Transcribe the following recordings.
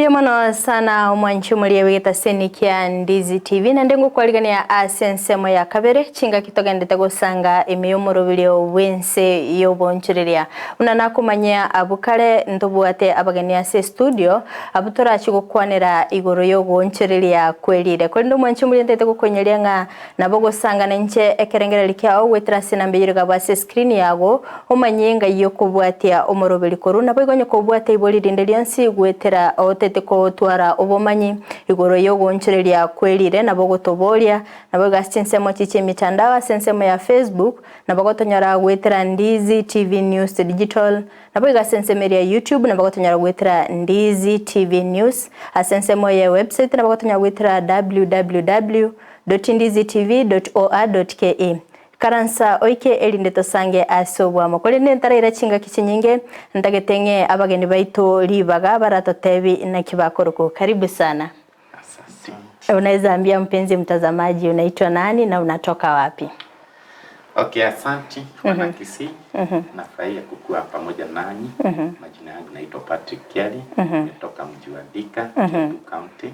Ndio mono sana mwanchu mulie wigita senikia Ndizi TV na ndengu kwaligania asensemo ya kabere chinga kitogendete gusanga emiyomorobilyo wense yobonchiriria unana kumanya abukale ndubuate abagania se studio abutora chigukwanira igoro yobonchiriria kwelire kwendo mwanchu mulie ndete gukonyeria nga nabo gusanga nenche ekerengera likyao wetrase nambiriga base screen yago umanyenga yokubwatia omorobili koruna boigonyo kubwate ibolirindeliansi gwetera tete ko twara obomanyi igoro yogonchereria kwelire nabo gotoboria nabo gastinsemo chiche mitandao sensemo ya Facebook nabo gotonyara gwetera Ndizi TV News Digital nabo gasensemeria YouTube nabo gotonyara gwetera Ndizi TV News asensemo ya website nabo gotonyara gwetera www.ndizitv.or.ke karansa oike elinde tosange asobwa mokole nentaraira chinga kichinyinge ndagetenge abageni baito libaga baratotebi na kibakoroko. Karibu sana. Asante. Unaweza ambia mpenzi mtazamaji unaitwa nani na unatoka wapi? Okay, asante. Bwana Kisii. Nafurahia kukua pamoja nanyi. Majina yangu naitwa Patrick Kiali. Natoka mji wa Thika, Kerubo County.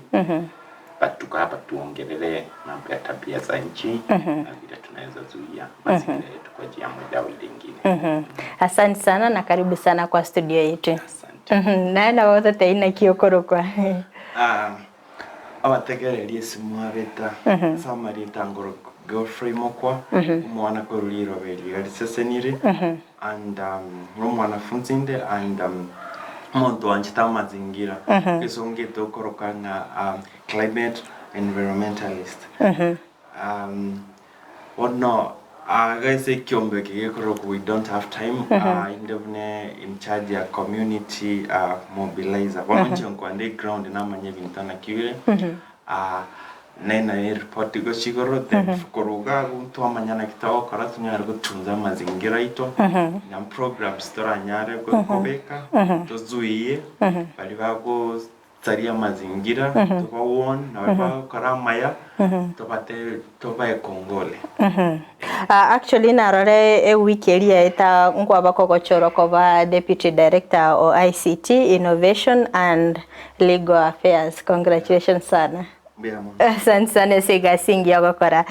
Tuko hapa tuongelele mambo ya tabia za nchi na vile tunaweza zuia mazingira yetu kwa njia moja au nyingine. Asante sana na karibu sana kwa studio yetu. Asante. Na wote teina kiokorokwa. Abategererie simuabeta samarita ngoro Godfrey Mokwa umwana ko ruliro beli galisesenire and umwanafunzi nde and muntu wanjita mazingira kesonge tokorokanga climate environmentalist guys ekyombe kigekoroko we don't have time indevne in charge ya community mobilizer bononche on underground na manye bintana kiwire nena report go chigorote koroga guntu amanyana kitao karatunya gutunza mazingira ito na programs toranyare go kobeka tozuiye bali bago tsaria mazingira tobawon na baba karamaya tobate tobaye kongole. Actually narore wiki elia eta ngwa bakogochoro koba Deputy Director o ICT Innovation and Legal Affairs. Congratulations sana. Asante sana siga singi ya gokora.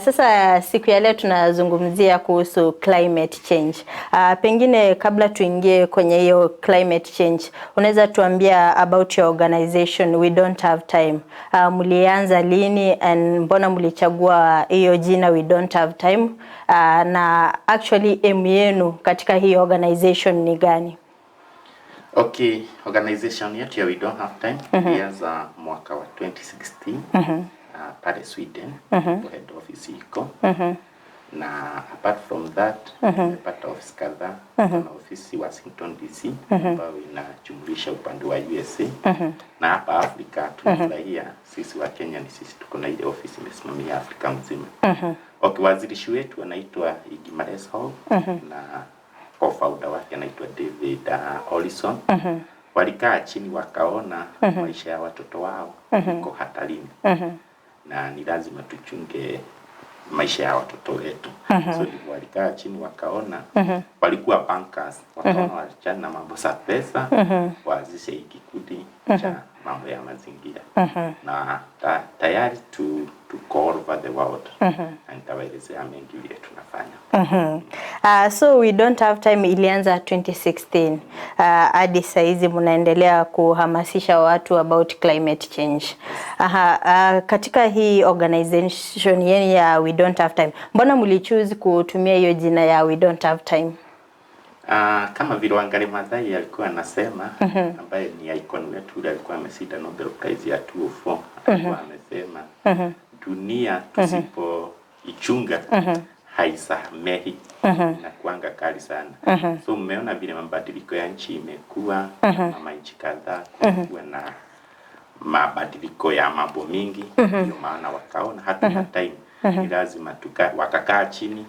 Sasa siku ya leo tunazungumzia kuhusu climate change. Pengine kabla tuingie kwenye hiyo climate change, unaweza tuambia about your organization We Don't Have Time. Mulianza lini and mbona mulichagua hiyo jina We Don't Have Time? Na actually aim yenu katika hiyo organization ni gani? Okay, organization yetu ya We Don't Have Time ilianza mwaka wa 2016 pale Sweden, head office iko na apart from that nimepata office kadhaa na office Washington DC ambayo inajumlisha upande wa USA na hapa Afrika tunafurahia sisi wa Kenya ni sisi tuko na ile office imesimamia Afrika mzima. Okay, wazirishi wetu anaitwa Igimares Hall na co-founder wake anaitwa David Olison. Walikaa chini wakaona maisha ya watoto wao iko hatarini na ni lazima tuchunge maisha ya watoto wetu. So walikaa chini wakaona walikuwa bankers wakaona wachana na mambo ya pesa waanzishe kikundi cha mambo ya mazingira na tayari to go over the world and tawaelezea mengi vile tunafanya. So We Don't Have Time ilianza 2016 hadi saizi mnaendelea kuhamasisha watu about climate change. Katika hii organization yenu ya We Don't Have Time, mbona mlichoose kutumia hiyo jina ya We Don't Have Time? Kama vile Wangari Maathai alikuwa anasema ambaye ni icon wetu alikuwa ameshinda Nobel Prize ya 2004 alikuwa amesema dunia tusipo ichunga haisamehi na kuanga kali sana. So mmeona vile mabadiliko ya nchi imekuwa na nchi kadhaa kuwa na mabadiliko ya mambo mingi ndio maana wakaona hatuna time ni lazima wakakaa chini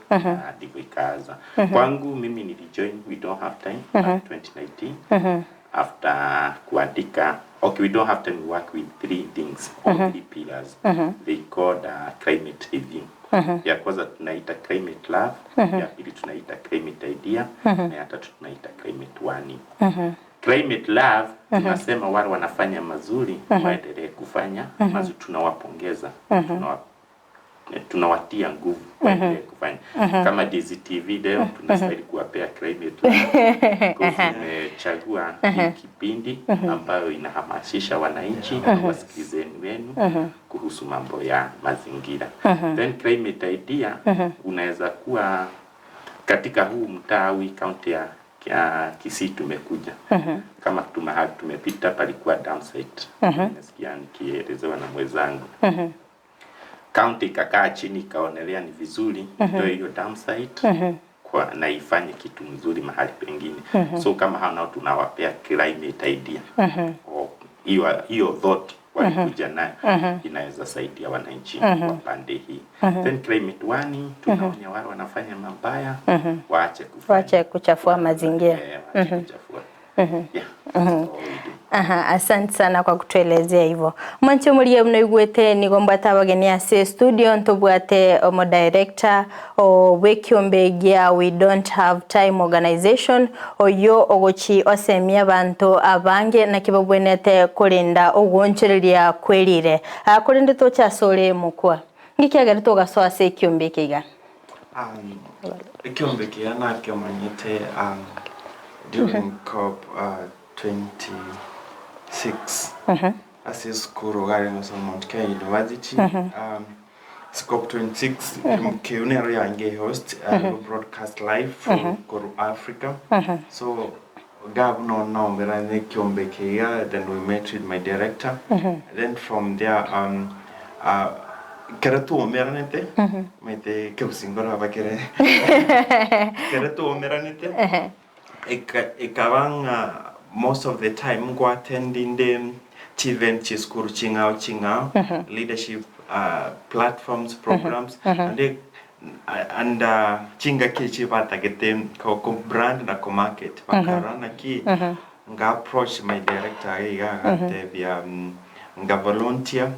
ndivyo ikaanza. Kwangu mimi nilijoin We Don't Have Time 2019 after kuandika We Don't Have Time we work with three things or three pillars. They called climate review. Ya kwanza tunaita climate love, ya pili tunaita climate idea, na ya tatu tunaita climate warning. Climate Love tunasema wale wanafanya mazuri waendelee kufanya mazuri, tunawapongeza, tunawatia nguvu waendelee kufanya. Kama Ndizi TV leo tunastahili kuwapea Climate Love because tumechagua kipindi ambayo inahamasisha wananchi na wasikilizeni wenu kuhusu mambo ya mazingira. Then Climate Idea unaweza kuwa katika huu mtaa huu kaunti ya Kisii tumekuja. Kama tumepita palikuwa dam site. Nasikia nikielezewa na mwenzangu. County ikakaa chini ikaonelea ni vizuri ndio hiyo dam site kwa na ifanye kitu mzuri mahali pengine. So kama hao nao tunawapea Climate Idea. Hiyo thought walikuja nayo inaweza saidia wananchi wa pande hii. Then Climate One tunaonya wale wanafanya mabaya waache kuchafua mazingira. Waache kuchafua. Asante sana kwa kutuelezea hivyo. Mwancho muliye mnaigwete nigombata abageni ase studio ntobwate omo director o wekyombegia We Don't Have Time organization oyo ogochi osemia abantu abange na kibabwenete kulinda ogonchereria kwelire kulinde tocha sole mukwa ngikiagari togasoa se kyombekiga kyombekia na kyomanyite during COP 26 as is school garing so Mount Kenya University COP 26 Kerubo yange host broadcast live from Africa. So Governor now merane kyombekia, then we met with my director. Then from there Kerubo omeranete mete kebusingora bakere Kerubo omeranete ikabanga most of the time go attending the event chiskuru chingao leadership platforms programs and chinga kichi batagete ko brand na ko market bakarana ki nga approach my director ya via nga volunteer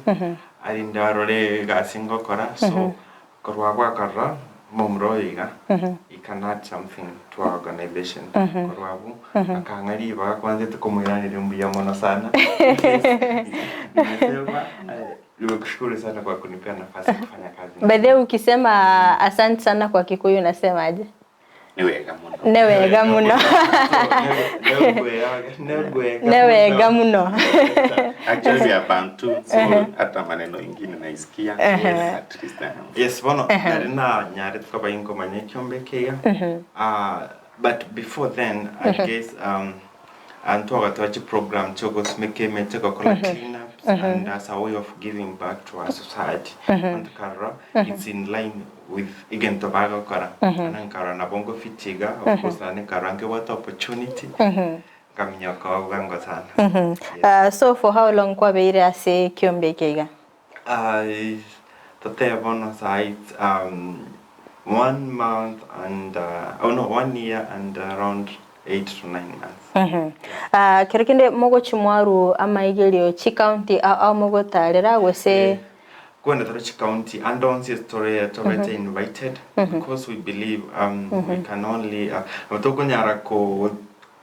alinda role ga singo kora so korwa kara momroiga you can add something to our organization korwabu akangari ba kwanza tukomwirani mbuya mona sana nimesema nimekushukuru sana kwa kunipea nafasi kufanya kazi. Baadaye ukisema asante sana kwa Kikuyu unasemaje? Newega muno. Newega muno. Actually abantu hata maneno ingine naisikia at least. Yes, bono na nyari tukaba ingo manye kyombekea. But before then I guess Antoa got program to make cleanups and as a way of giving back to our society. And Kara, it's in line with again Tobago Kara and Kara na bongo fitiga, of course, and Karanke what opportunity. So for how long kwa beire ase kyombekega? Tote abono side 1 month and 1 year and around 8 to 9 months. Kerekende mogo chimwaru ama igelio chi county au mogo tarera wese kwenda to county and on story invited because we believe we can only nyara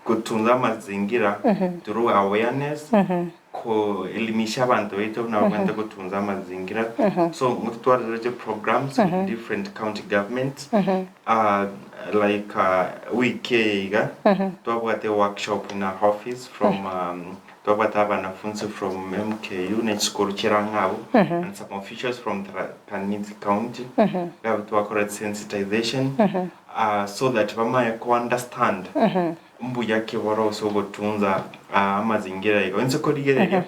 kutunza mazingira through awareness elimisha abantu wetu na kwenda kutunza mazingira so mutwara programs with different county governments like wikeiga twabwate workshop in our office from twabwate wanafunzi from MKU na school Chirangabo and some officials from Kaniti County to correct sensitization so that vama understand mbu yake waro so gutunza mazingira ego Ense kodigereria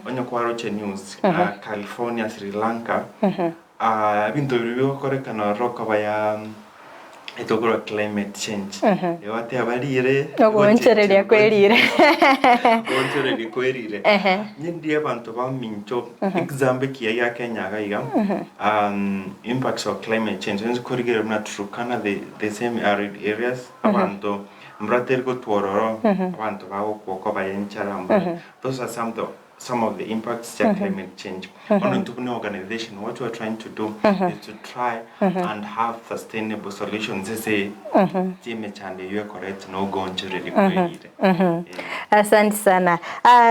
onyo kwaro che news California, Sri Lanka bintu bibyo korekana roka baya etogora climate change ewate abarire ogonchereria kwelire nyindi abantu bamincho example kiya Kenya gaiga impacts of climate change Ense kodigereria na Turkana the same arid areas abantu mbratergo tuororo abantu bawo kwoko bayenchara those are some of the impacts of climate change. On the organization, what we are trying to do is to try and have sustainable solutions. They say, "Team chande you correct no go on Asante sana.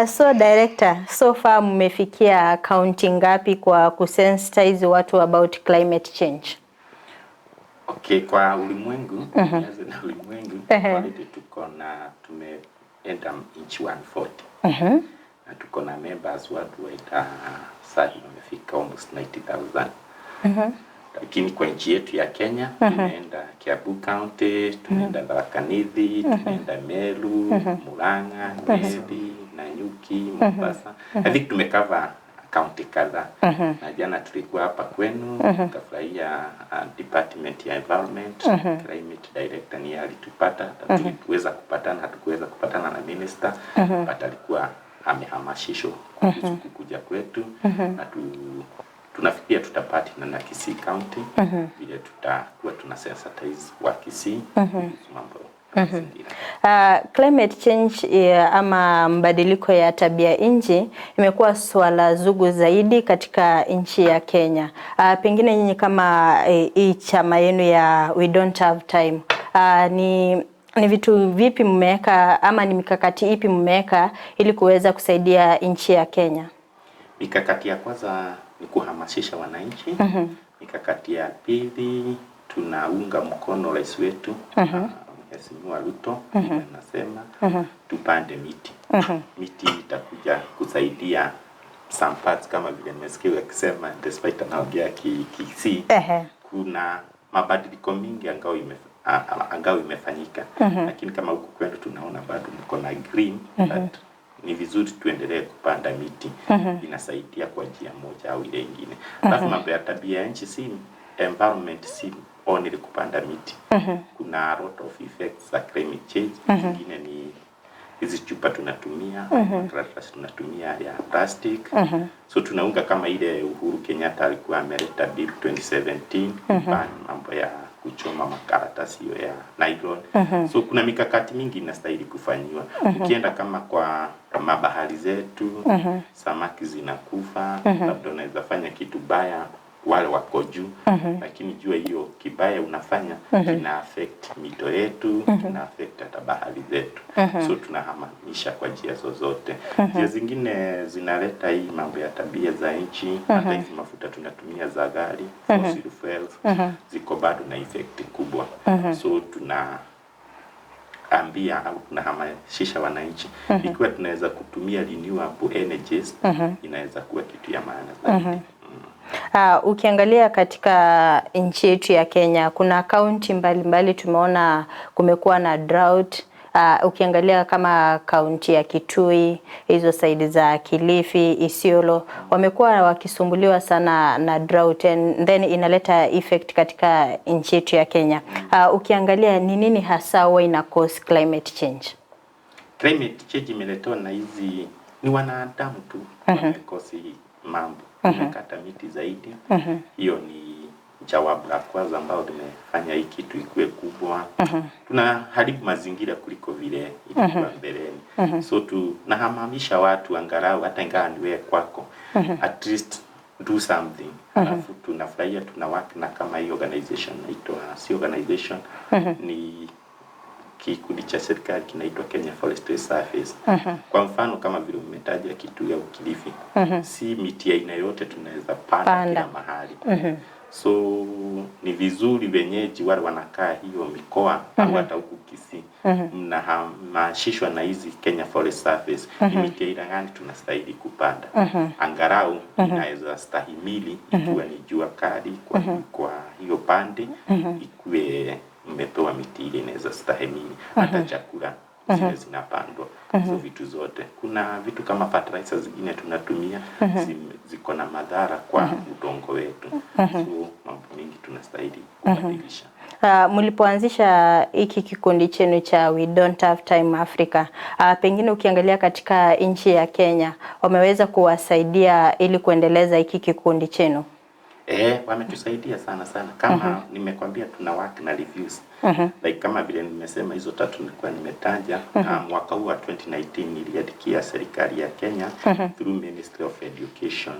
So director, so far mmefikia kaunti ngapi kwa kusensitize watu about climate change? Okay, kwa ulimwengu, nianze na ulimwengu, already tumeenda inchi 140. Na tuko na members worldwide, sasa wamefika almost 90,000. Lakini kwa nchi yetu ya Kenya, tumeenda Kiambu County, tumeenda Tharaka Nithi, tumeenda Meru, Murang'a, Nyeri, Nanyuki, Mombasa. I think tumekava county kadhaa. Na jana tulikuwa hapa kwenu, tukafurahia department ya environment, climate director ni alitupata, tuliweza kupatana, hatukuweza kupatana na minister, but alikuwa amehamasishwa kuja kwetu, na tunafikiria tutapati na Kisii County, vile tutakuwa tunasensitize wa Kisii mambo. Climate change ama mabadiliko ya tabia nchi imekuwa swala zugu zaidi katika nchi ya Kenya. Pengine nyinyi kama hii chama yenu ya We Don't Have Time, ni vitu vipi mmeweka ama ni mikakati ipi mmeweka ili kuweza kusaidia nchi ya Kenya? Mikakati ya kwanza ni kuhamasisha wananchi. Mikakati ya pili, tunaunga mkono rais wetu Mheshimiwa Ruto, anasema tupande miti. Miti itakuja kusaidia some parts, kama vile nimesikia akisema despite anaongea Kisii, kuna mabadiliko mingi angao imefanyika. Lakini kama huku kwetu tunaona bado mko na green, but ni vizuri tuendelee kupanda miti. Inasaidia kwa njia moja au ile nyingine. Alafu mambo ya tabia nchi, si environment, si only kupanda miti. Kuna a lot of effects za climate change. Zingine ni hizi chupa tunatumia, karatasi tunatumia ya plastic. So tunaunga kama ile Uhuru Kenyatta alikuwa ameleta bill 2017 mambo ya kuchoma makaratasi hiyo ya nylon. So kuna mikakati mingi inastahili kufanywa. Ukienda kama kwa mabahari zetu, samaki zinakufa, labda unaweza fanya kitu baya wale wako juu, lakini jua hiyo kibaya unafanya kina affect mito yetu, kina affect hata bahari zetu. So tunahamasisha kwa njia zozote. Njia zingine zinaleta hii mambo ya tabia za nchi, hata hizi mafuta tunatumia za gari, fossil fuels, ziko bado na effect kubwa. So tunaambia au tunahamasisha wananchi, ikiwa tunaweza kutumia renewable energies, inaweza kuwa kitu ya maana zaidi. Ukiangalia katika nchi yetu ya Kenya, kuna kaunti mbalimbali tumeona kumekuwa na drought. Ukiangalia kama kaunti ya Kitui, hizo side za Kilifi, Isiolo, wamekuwa wakisumbuliwa sana na drought, and then inaleta effect katika nchi yetu ya Kenya. Ukiangalia ni nini hasa huwa ina cause climate change? Climate change imeletwa na hizi ni wanadamu tu wamekosa hii mambo. Tumekata miti zaidi. Hiyo ni jawabu la kwanza ambao tumefanya hii kitu ikuwe kubwa. Tunaharibu mazingira kuliko vile ilikuwa mbeleni. So tunahamasisha watu angalau hata ingawa ni wewe kwako, at least do something. Alafu tunafurahia tunawaka na kama hii organization inaitwa, si organization, ni kikundi cha serikali kinaitwa Kenya Forestry Service. Kwa mfano kama vile umetaja kitu ya Kilifi, si miti ya aina yote tunaweza panda kila mahali. So ni vizuri wenyeji wale wanakaa hiyo mikoa au hata huku Kisii, mnahamasishwa na hizi Kenya Forest Service, ni miti ya aina gani tunastahili kupanda. Angalau inaweza stahimili ikiwa ni jua kali kwa hiyo pande, ikuwe mmepewa miti ile inaweza stahimili hata chakula zile zinapandwa. So vitu zote, kuna vitu kama fertilizer zingine tunatumia ziko na madhara kwa udongo wetu. So mambo mengi tunastahili kubadilisha. Mlipoanzisha hiki kikundi chenu cha We Don't Have Time Africa, pengine ukiangalia katika nchi ya Kenya, wameweza kuwasaidia ili kuendeleza hiki kikundi chenu? Wametusaidia sana. Kama nimekwambia tuna work na reviews. Like kama vile nimesema hizo tatu nilikuwa nimetaja, mwaka huu wa 2019 niliandikia serikali ya Kenya through Ministry of Education.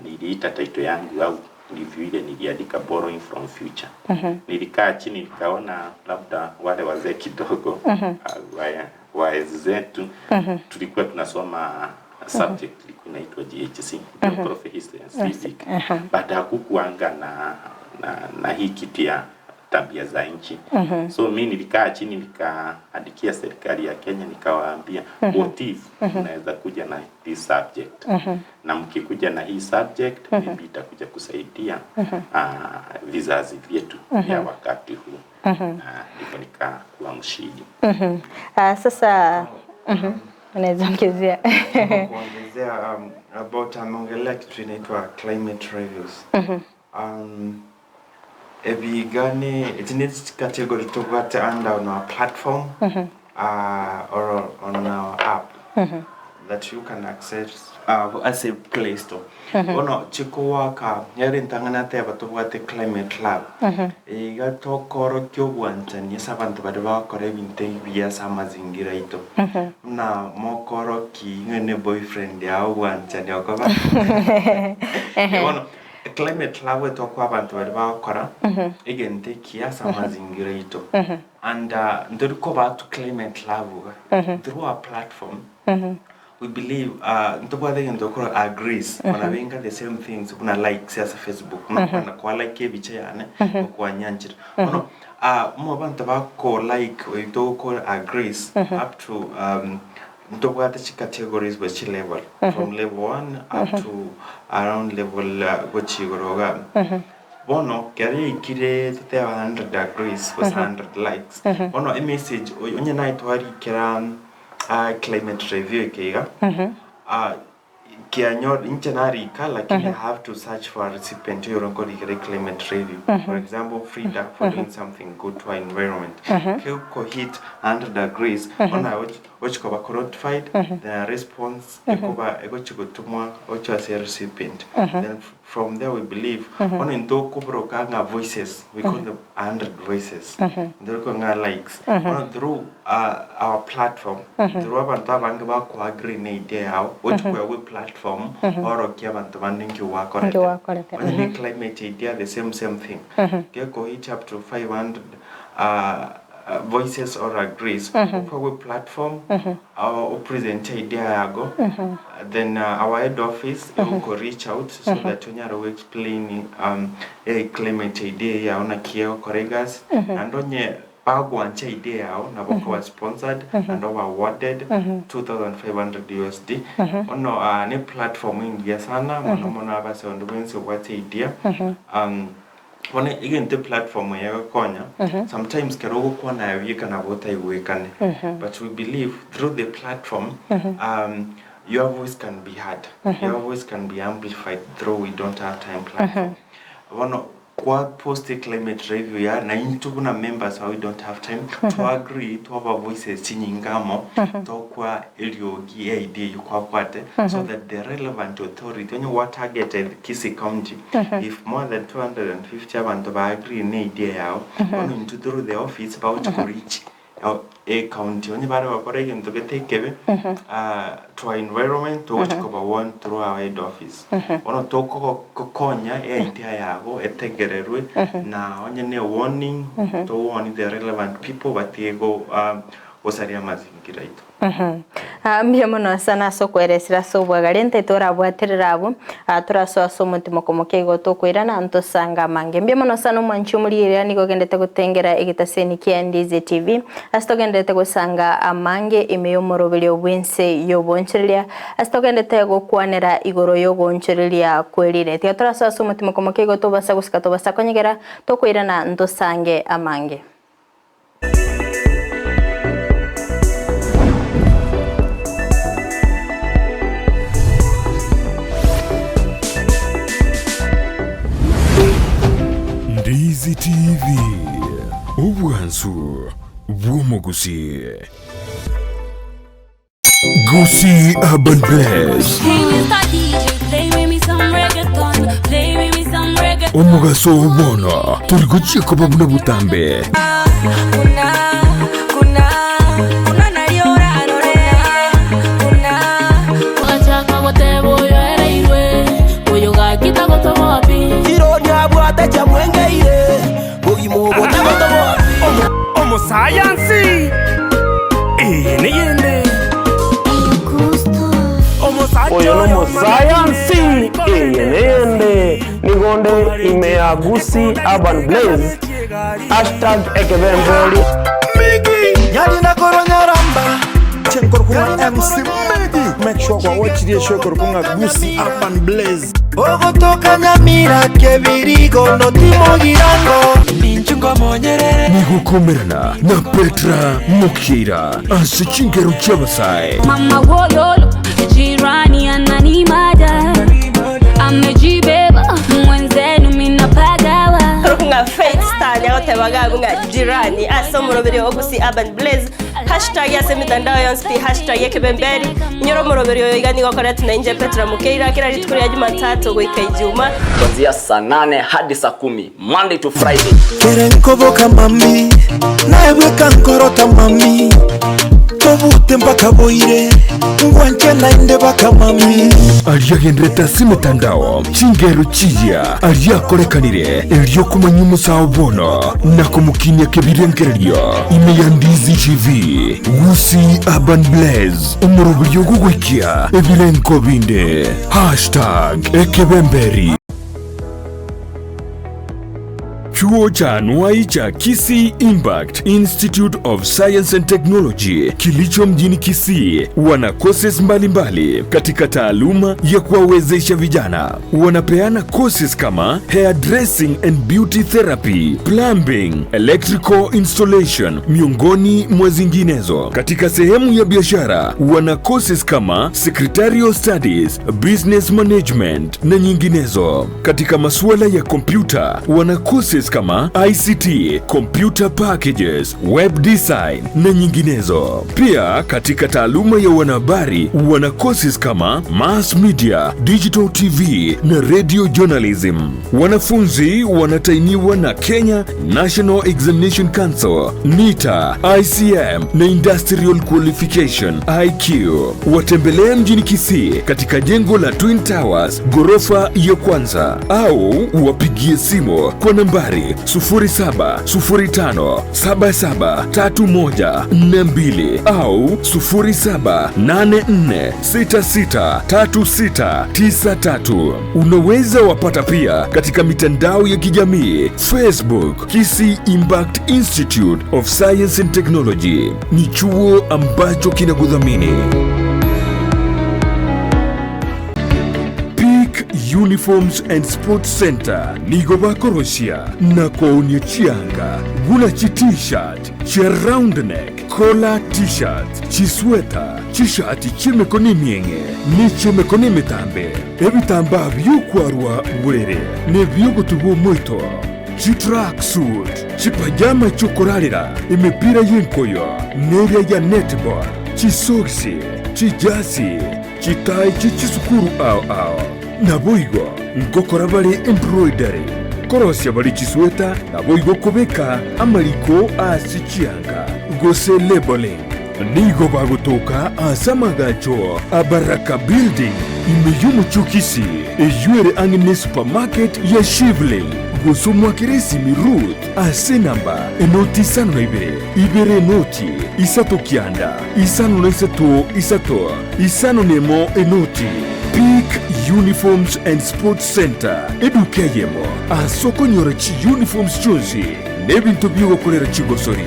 Niliita title yangu au review ile niliandika borrowing from future. Nilikaa chini nikaona labda wale wazee kidogo kwa enzi zetu tulikuwa tunasoma subject ilikuwa inaitwa GHC, Geography, History and Civics, but hakukuanga na hii kitu ya tabia za nchi. So mimi nilikaa chini nikaandikia serikali ya Kenya nikawaambia what if unaweza kuja na this subject, na mkikuja na hii subject maybe itakuja kusaidia vizazi vyetu vya wakati huu. Ndipo nikakuwa mshindi. Sasa unaweza ongezea about ameongelea kitu inaitwa climate reviews. Every gani it needs category to get under on our platform or on our app that you can access as a Play Store. Ono chiko waka yari ntangana te batubwate climate lab. Iga tokoro kyobwanta ni sabantu badaba kore binte biya samazingira ito. Na mokoro ki ngene boyfriend ya wanta ni okoba. Ono climate lab we talk about bakora again take ya samazingira ito. And ndiko ba to climate lab through our platform. We believe ndoko agrees wanavenga the same things kuna likes as Facebook na kwa like bicha yana kwa nyanjira ono mo bantu bako like we ndoko agrees up to ndoko ati categories which level from level 1 up to around level which goroga bono kare ikire tete 100 agrees was 100 likes ono a message onye night wari kiran climate review kiga kianyo inchenari kala lakini have to search for a recipient you record climate review. For example, Fridah for doing something good to our environment. Ko hit 100 degrees on which ko ba notified the response ekoba egochigutumwa which was a recipient. Then from there we believe on into kubroka voices, we call them 100 voices. There ko nga likes on through our platform through abantu abanga ba ko agree na idea how which we platform or kia abantu bandingi wakorete when climate idea the same thing go hit up to 500 voices or agrees for platform or present idea yago then our head office will reach out so that onyaro will explain a climate idea ya ona kieo corregas and onye bagwancha idea yao na boko was sponsored and awarded 2,500 USD ono ne platform ingia sana mona base on wense what idea one again the platform ya konya sometimes Kerubo kwana ya kana bota iwekane but we believe through the platform your voice can be heard your voice can be amplified through we don't have time platform one kwa post climate review ya na into kuna members how we don't have time to agree to have voices chinyingamo to kwa eliogi idea yukwa kwate so that the relevant authority when you targeted Kisii County if more than 250 abantu ba agree na idea yao on into through the office about to reach a county onye bare bakora into getekebe to our environment to what cover one through our head office ono to konya idea yago etegererwe na onye ne warning to warn the relevant people batiego osaria mazingira ito mbia muno sana so kweresira so bwagarente torabwaterera abo turaso so mutimo komoke goto kwirana ntosanga mange mbia muno sana mwanchu muri niko gendete gutengera egitaseni kia Ndizi TV astogendete gusanga amange imeyomorobele obwense yobonchereria astogendete gokwanera igoro yogonchereria kwerire tia turaso so mutimo komoke goto basa gusikato basa konyegera to kwirana ntosange amange. Ndizi TV Ubwansu Gusii Gusii Urban Bass Omugaso ubona turiguciye ko babuna butambe Science, oyonomo science eyenende nigonde imea Gusii Urban Blaze #ekebemboli Yadi na koronyaramba Chenkorkunga MC Make sure kwa watch the show korkunga Gusii Urban Blaze Ogotoka Nyamira kebirigo no timo girango Ninchungo monyere Nigukomerana na Petra Mukira Asichingeru Chabasai Mama woyolo jirani ananimada amejibeba mwenzenu minapagawa Korkunga Faith Star nyagote wagagunga jirani asomuroberi wo Gusii Urban Blaze #yase mitandao yonse #yekebemberi nyoro muroberi yo igani gokora tunainje Petra Mukira kila ritukuri ya Jumatatu goika Ijumaa kuanzia saa 8 hadi saa 10 Monday to Friday. Kerenkoboka mami naeweka nkorota mami tobute mpaka boire ngwanche nainde baka mami Aliagendreta simitandao Chingeru chijia aliakorekanire elio kumanyumu sao bono na kumukinya kebirengererio ime ya Ndizi TV Gusii Urban Blaze umurubio gugwikia ebilenko binde #ekebemberi. Chuo cha anuai cha Kisii Impact Institute of Science and Technology kilicho mjini Kisii wana courses mbalimbali katika taaluma ya kuwawezesha vijana. Wanapeana courses kama hairdressing and beauty therapy, plumbing, electrical installation miongoni mwa zinginezo. Katika sehemu ya biashara wana courses kama secretarial studies, business management na nyinginezo. Katika masuala ya kompyuta wana courses kama ICT, computer packages, web design na nyinginezo. Pia katika taaluma ya wanahabari wana courses kama mass media, digital TV na radio journalism. Wanafunzi wanatainiwa na Kenya National Examination Council, NITA, ICM na Industrial Qualification IQ. Watembelee mjini Kisii katika jengo la Twin Towers ghorofa ya kwanza au wapigie simu kwa nambari 0705773142 au 0784663693. Unaweza wapata pia katika mitandao ya kijamii Facebook Kisii Impact Institute of Science and Technology. Ni chuo ambacho kinakudhamini. Uniforms and Sports Center nigo bakoroshia na kwaonia chianga gula chi t-shirt chi round neck collar t-shirt chi sweater chi shati chimekoni mienge ni chimekoni mitambe ebitamba byukwarwa burere ne byogutubo muito chi track suit chi pajama chokorarira imipira y'inkoyo n'eria ya netball chi soksi chi jasi chi tai chi chisukuru ao naboigo ngokora bari embroidery korosya bari chisweta naboigo kubeka amaliko asichianga gose labeling nigo bagutoka asamagacho abaraka building imeyumu chukisi ejuere angine supermarket ya Shivling gusumwa kirisi mirut ase namba enoti sano na ibere noti isato kianda isano na isato isano nemo enoti Peak Uniforms and Sports Center edukeyemo asoko nyorachi uniforms chonsi nebintu byogukorera chigosori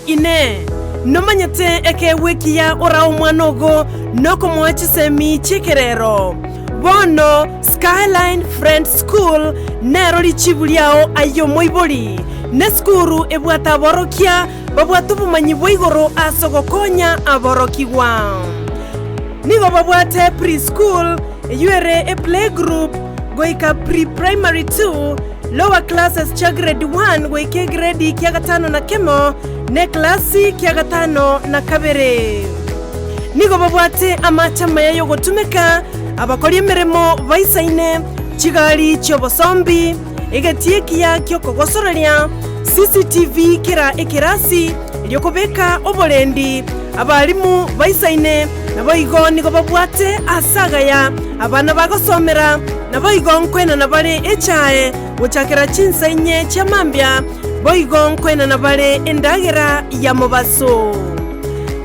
ine nomanyete ekewikia ora umwanogo noko mwachisemi chikerero bono Skyline Friends School nero lichibuliao ayo moiboli ne skuru ebwata borokia babwatu bumanyi bwigoro asogokonya aborokiwa nigo babwate preschool yuere a playgroup goika pre-primary 2 lower classes cha grade 1 goike grade kia gatano na kemo ne klasi kia gatano na kabere nigo babwate amachama yayo gotumeka abakori emeremo baisaine chigali chobosombi egetiekia kyokogosororia CCTV kira ekirasi lyokobeka obolendi abalimu baisaine naboigo nigo babwate asagaya abana bagosomera naboigo nkwena nabale echae guchakira chinsenye chamambya boigo nkwena nabale endagera ya mobaso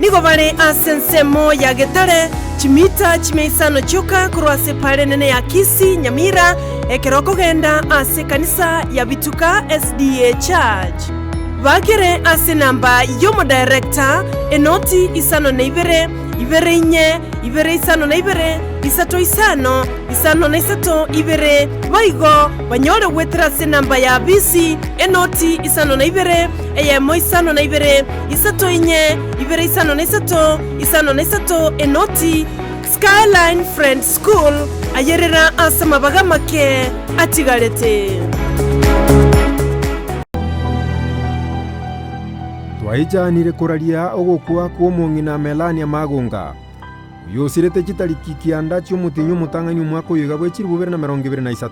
nigo bari asensemo ya getare chimita chimeisano chuka kurwase pale nene ya Kisii Nyamira ekeroko genda ase kanisa ya Bituka SDA Church. Bakere ase namba yomo director enoti isano na ibere inye ibere isano na ibere isato isano na isato ibere baigo banyore wetera ase namba ya BC enoti isano na ibere eyemo isano na ibere isato inye ibere isano na isato enoti Skyline Friend School ayerera ase mabaga make atigarete. Twaijanire kuraria ogokua kwa Mong'ina Melania Magunga yosirete chitariki kianda cy'umutinyu mutang'anyu mwaka uyiga bw'ekiri 2023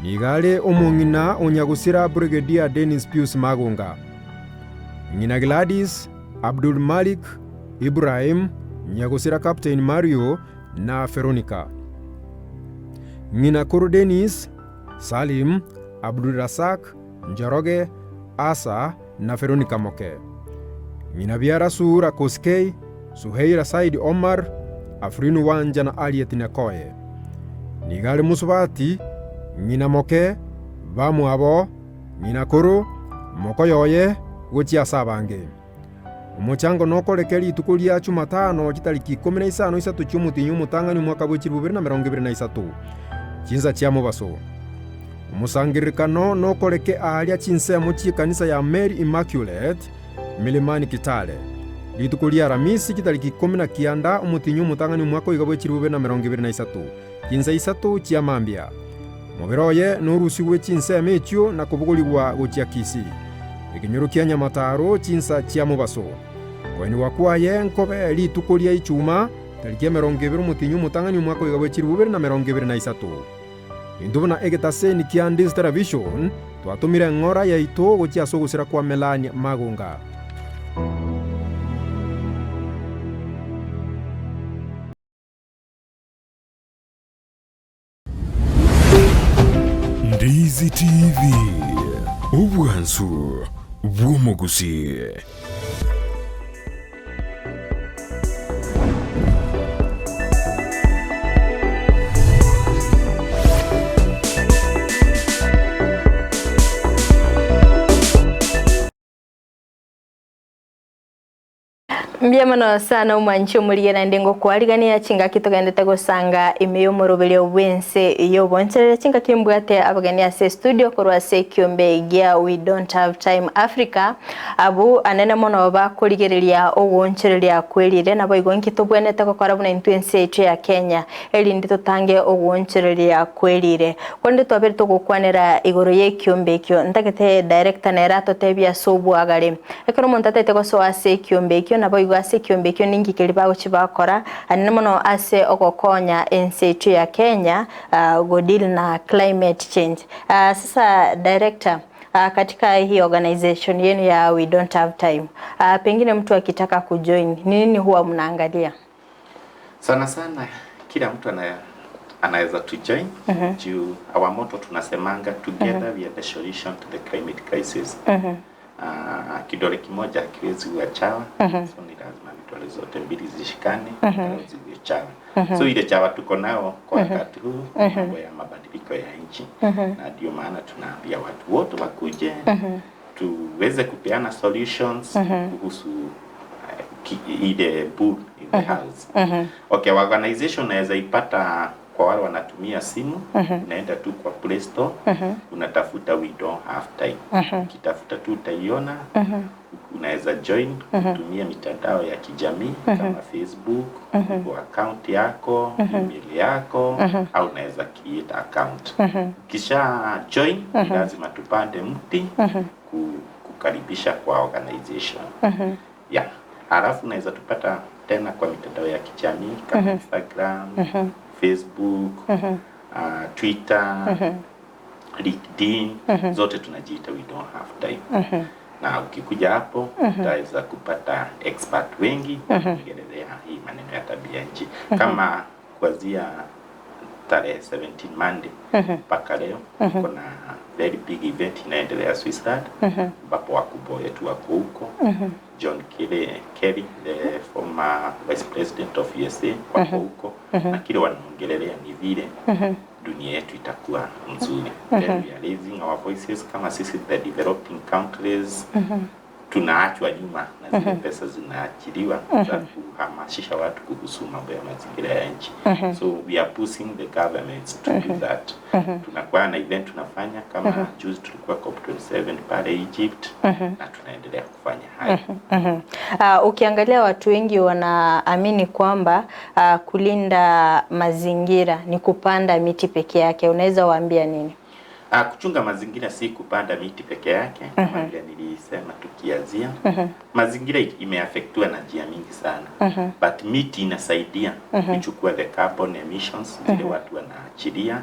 nigare Omong'ina Onyagusira Brigadier Dennis Pius Magunga Ng'ina Gladys Abdul Malik Ibrahim Nyagusira Captain Mario na Veronica Ng'ina Kuru Dennis Salim Abdul Rasak Njoroge Asa na Veronica Moke Ng'ina Biara Sura Koskei Suheira Said Omar Afrinu Wanja na Alietina Koye Nigale Musubati Ng'ina Moke Bamu Abo Ng'ina Kuru Moko Yoye Gochia Sabange Umuchango nokorekeri itukulia Jumatano chitariki 15 cy'umutinyu mutang'anyu mwaka w'ekiri 2023 chinza cia mubaso umusangirikano nokoreke aharia chinsemo cy'ikanisa ya Mary Immaculate Milimani Kitale litukulia Ramisi chitariki 19 umutinyu mutang'anyu mwaka w'ekiri 2023 chinza isatu cia mambia mubiroye n'urusi w'echinsemo ekyo na kubuguligwa gochia Kisii ikinyurukia Nyamataro chinsa cia mubaso kweni wakwaye nkobe litukulia ichuma tariki 20 umutinyu mutang'anyu mwaka w'ekiri 2023 indubona egetase ni kia Ndizi Television twatumire ng'ora yaito gochia sogusira kwa Melania Magunga. Ndizi TV ubwansu bw'umugusi. Mbyamano sana umwancho muliye ndengo kwaligania chinga kitogendete gosanga imiyo murubile wense iyo boncherere chinga kimbwate abagania se studio korwa se kyombe gya We Don't Have Time Africa abu anene mono bakurigereria ogwonchereria kwelire nabo igonkito bwenete gukora buna Ense eche ya Kenya elindi totange ogwonchereria kwelire konde twabere tugukwanira igoro ye kyombe kyo ndagete director nera totebia sobu agare ekoro montate goso ase kyombe kyo nabo ase kyombe kyo ningi kelibago chibakora anene mono ase ogokonya Ense eche ya Kenya godil na climate change. Sasa director katika hii organization yenu ya We Don't Have Time pengine mtu akitaka kujoin nini huwa mnaangalia? Sana kila mtu anaweza to join. Juu our motto tunasemanga together we are the solution to the climate crisis. Kidole kimoja kiwezi kuwa chawa, so ni lazima vidole zote mbili zishikane ziwe chawa. So ile chawa tuko nao kwa wakati huu mambo ya mabadiliko ya nchi, na ndio maana tunaambia watu wote wakuje tuweze kupeana solutions kuhusu ile bull in the house. Okay, organization naweza ipata kwa wale wanatumia simu, unaenda tu kwa Play Store, unatafuta We Don't Have Time. Ukitafuta tu utaiona, unaweza join, kutumia mitandao ya kijamii kama Facebook, kwa account yako, email yako, au unaweza create account. Kisha join, lazima tupande mti kukaribisha kwa organization. Halafu unaweza tupata tena kwa mitandao ya kijamii kama Instagram, Facebook, Twitter, LinkedIn, zote tunajiita We Don't Have Time. Na ukikuja hapo utaweza kupata expert wengi kuongelea hii maneno ya tabia nchi. Kama kuanzia tarehe 17 Monday mpaka leo kuna very big event inaendelea Switzerland ambapo wakubwa wetu wako huko. John Kerry, the former vice president of USA, wako huko na kile wanaongelelea ni vile dunia yetu itakuwa nzuri. Then we are raising our voices kama sisi the developing countries tunaachwa nyuma na zile pesa zinaachiliwa za kuhamasisha watu kuhusu mambo ya mazingira ya nchi. So we are pushing the governments to do that. Tunakuwa na event tunafanya kama juzi tulikuwa COP27 pale Egypt na tunaendelea kufanya haya. Ukiangalia watu wengi wanaamini kwamba kulinda mazingira ni kupanda miti peke yake. Unaweza waambia nini? Kuchunga mazingira si kupanda miti peke yake. Kama vile nilisema tukianzia, mazingira imeaffectiwa na njia mingi sana. But miti inasaidia kuchukua the carbon emissions zile watu wanaachilia.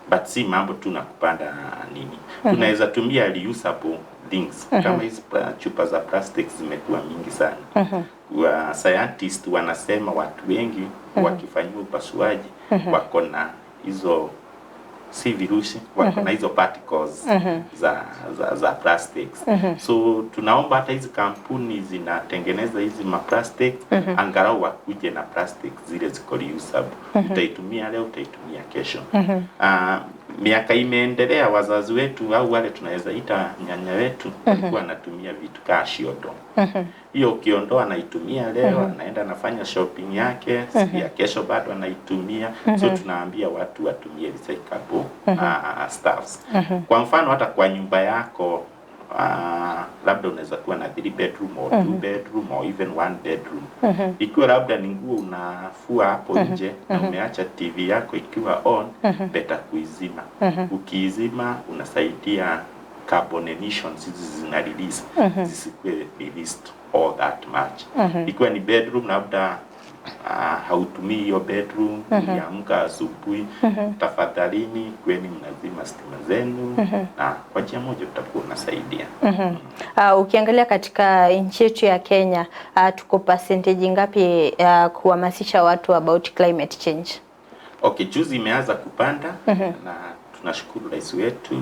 But si mambo tu na kupanda nini. Tunaweza tumia reusable things. Kama hizi chupa za plastic zimekuwa mingi sana. Scientists wanasema watu wengi wakifanywa upasuaji wako na hizo si virusi, wako na hizo particles za plastics. So tunaomba hata hizi kampuni zinatengeneza hizi maplastic angalau wakuje na plastic zile ziko reusable. Utaitumia leo, utaitumia kesho. Miaka imeendelea, wazazi wetu au wale tunaweza ita nyanya wetu walikuwa wanatumia vitu kama shiodo. Hiyo ukiondoa anaitumia leo, anaenda anafanya shopping yake, ya kesho bado anaitumia. So tunaambia watu watumie recyclable stuffs. Kwa mfano hata kwa nyumba yako labda unaweza kuwa na 3 bedroom or 2 bedroom or even 1 bedroom. Ikiwa labda ni nguo unafua hapo nje na umeacha TV yako ikiwa on, beta kuizima. Ukiizima unasaidia carbon emissions hizi zina release zisikuwe released all that much. Ikiwa ni bedroom labda hautumii hiyo bedroom, ukiamka asubuhi tafadhalini kweni mnazima stima zenu na kwa njia moja utakuwa unasaidia. Ukiangalia katika nchi yetu ya Kenya, tuko percentage ngapi kuhamasisha watu about climate change? Okay, juzi imeanza kupanda na tunashukuru rais wetu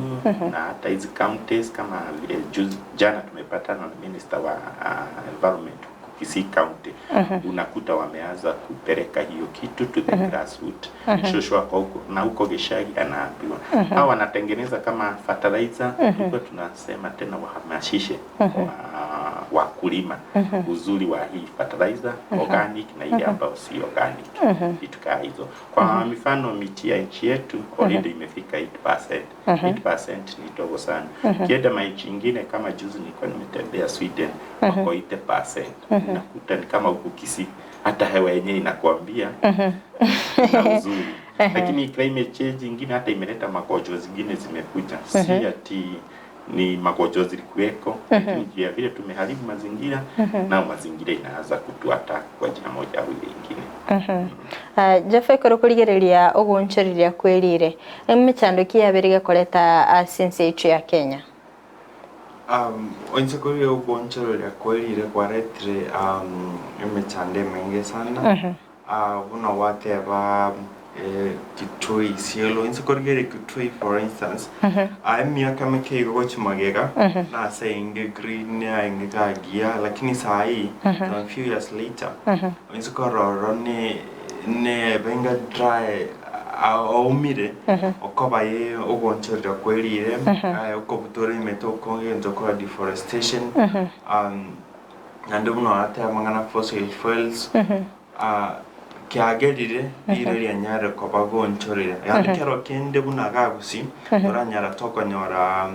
na hata hizi counties kama vile jana tumepatana na minister wa environment Kisii County. Unakuta wameanza kupeleka hiyo kitu to the grassroots. Shosho kwa huko na huko Gishagi anaambiwa. Hao wanatengeneza kama fertilizer, tulikuwa tunasema tena wahamasishe wakulima uzuri wa hii fertilizer organic na ile ambayo si organic. Vitu kama hizo. Kwa mifano miti ya nchi yetu already imefika 8%. 8% ni dogo sana. Kienda nchi nyingine kama juzi nilikuwa nimetembea Sweden wako 8%. Nakuta ni kama huko Kisii hata hewa yenyewe inakuambia na uzuri. Lakini climate change nyingine hata imeleta magonjwa zingine zimekuja. Si ati ni magonjwa zilikuweko, lakini jia vile tumeharibu mazingira na mazingira inaanza kutuattack kwa njia moja au nyingine. Jafe korokuligereria ogonchoriria kwelire mmechandokia beriga koleta sense yetu ya Kenya. Onchakuri ugonchoriria kwelire kwaretre mmechande mengi sana. Una wateva Kitui sielo insekorgere Kitui for instance miaka meke gochimagega na sayinge green inge gagia lakini sai a few years later insekororo ne benga dry aumire okobaye ogonchorera kwelire okobutore metoko ngenzokora deforestation and uno ata mangana fossil fuels kiagerire ireria nyare ko bagonchorera yandi kero kende bunaga Gusii oranyara tokonyora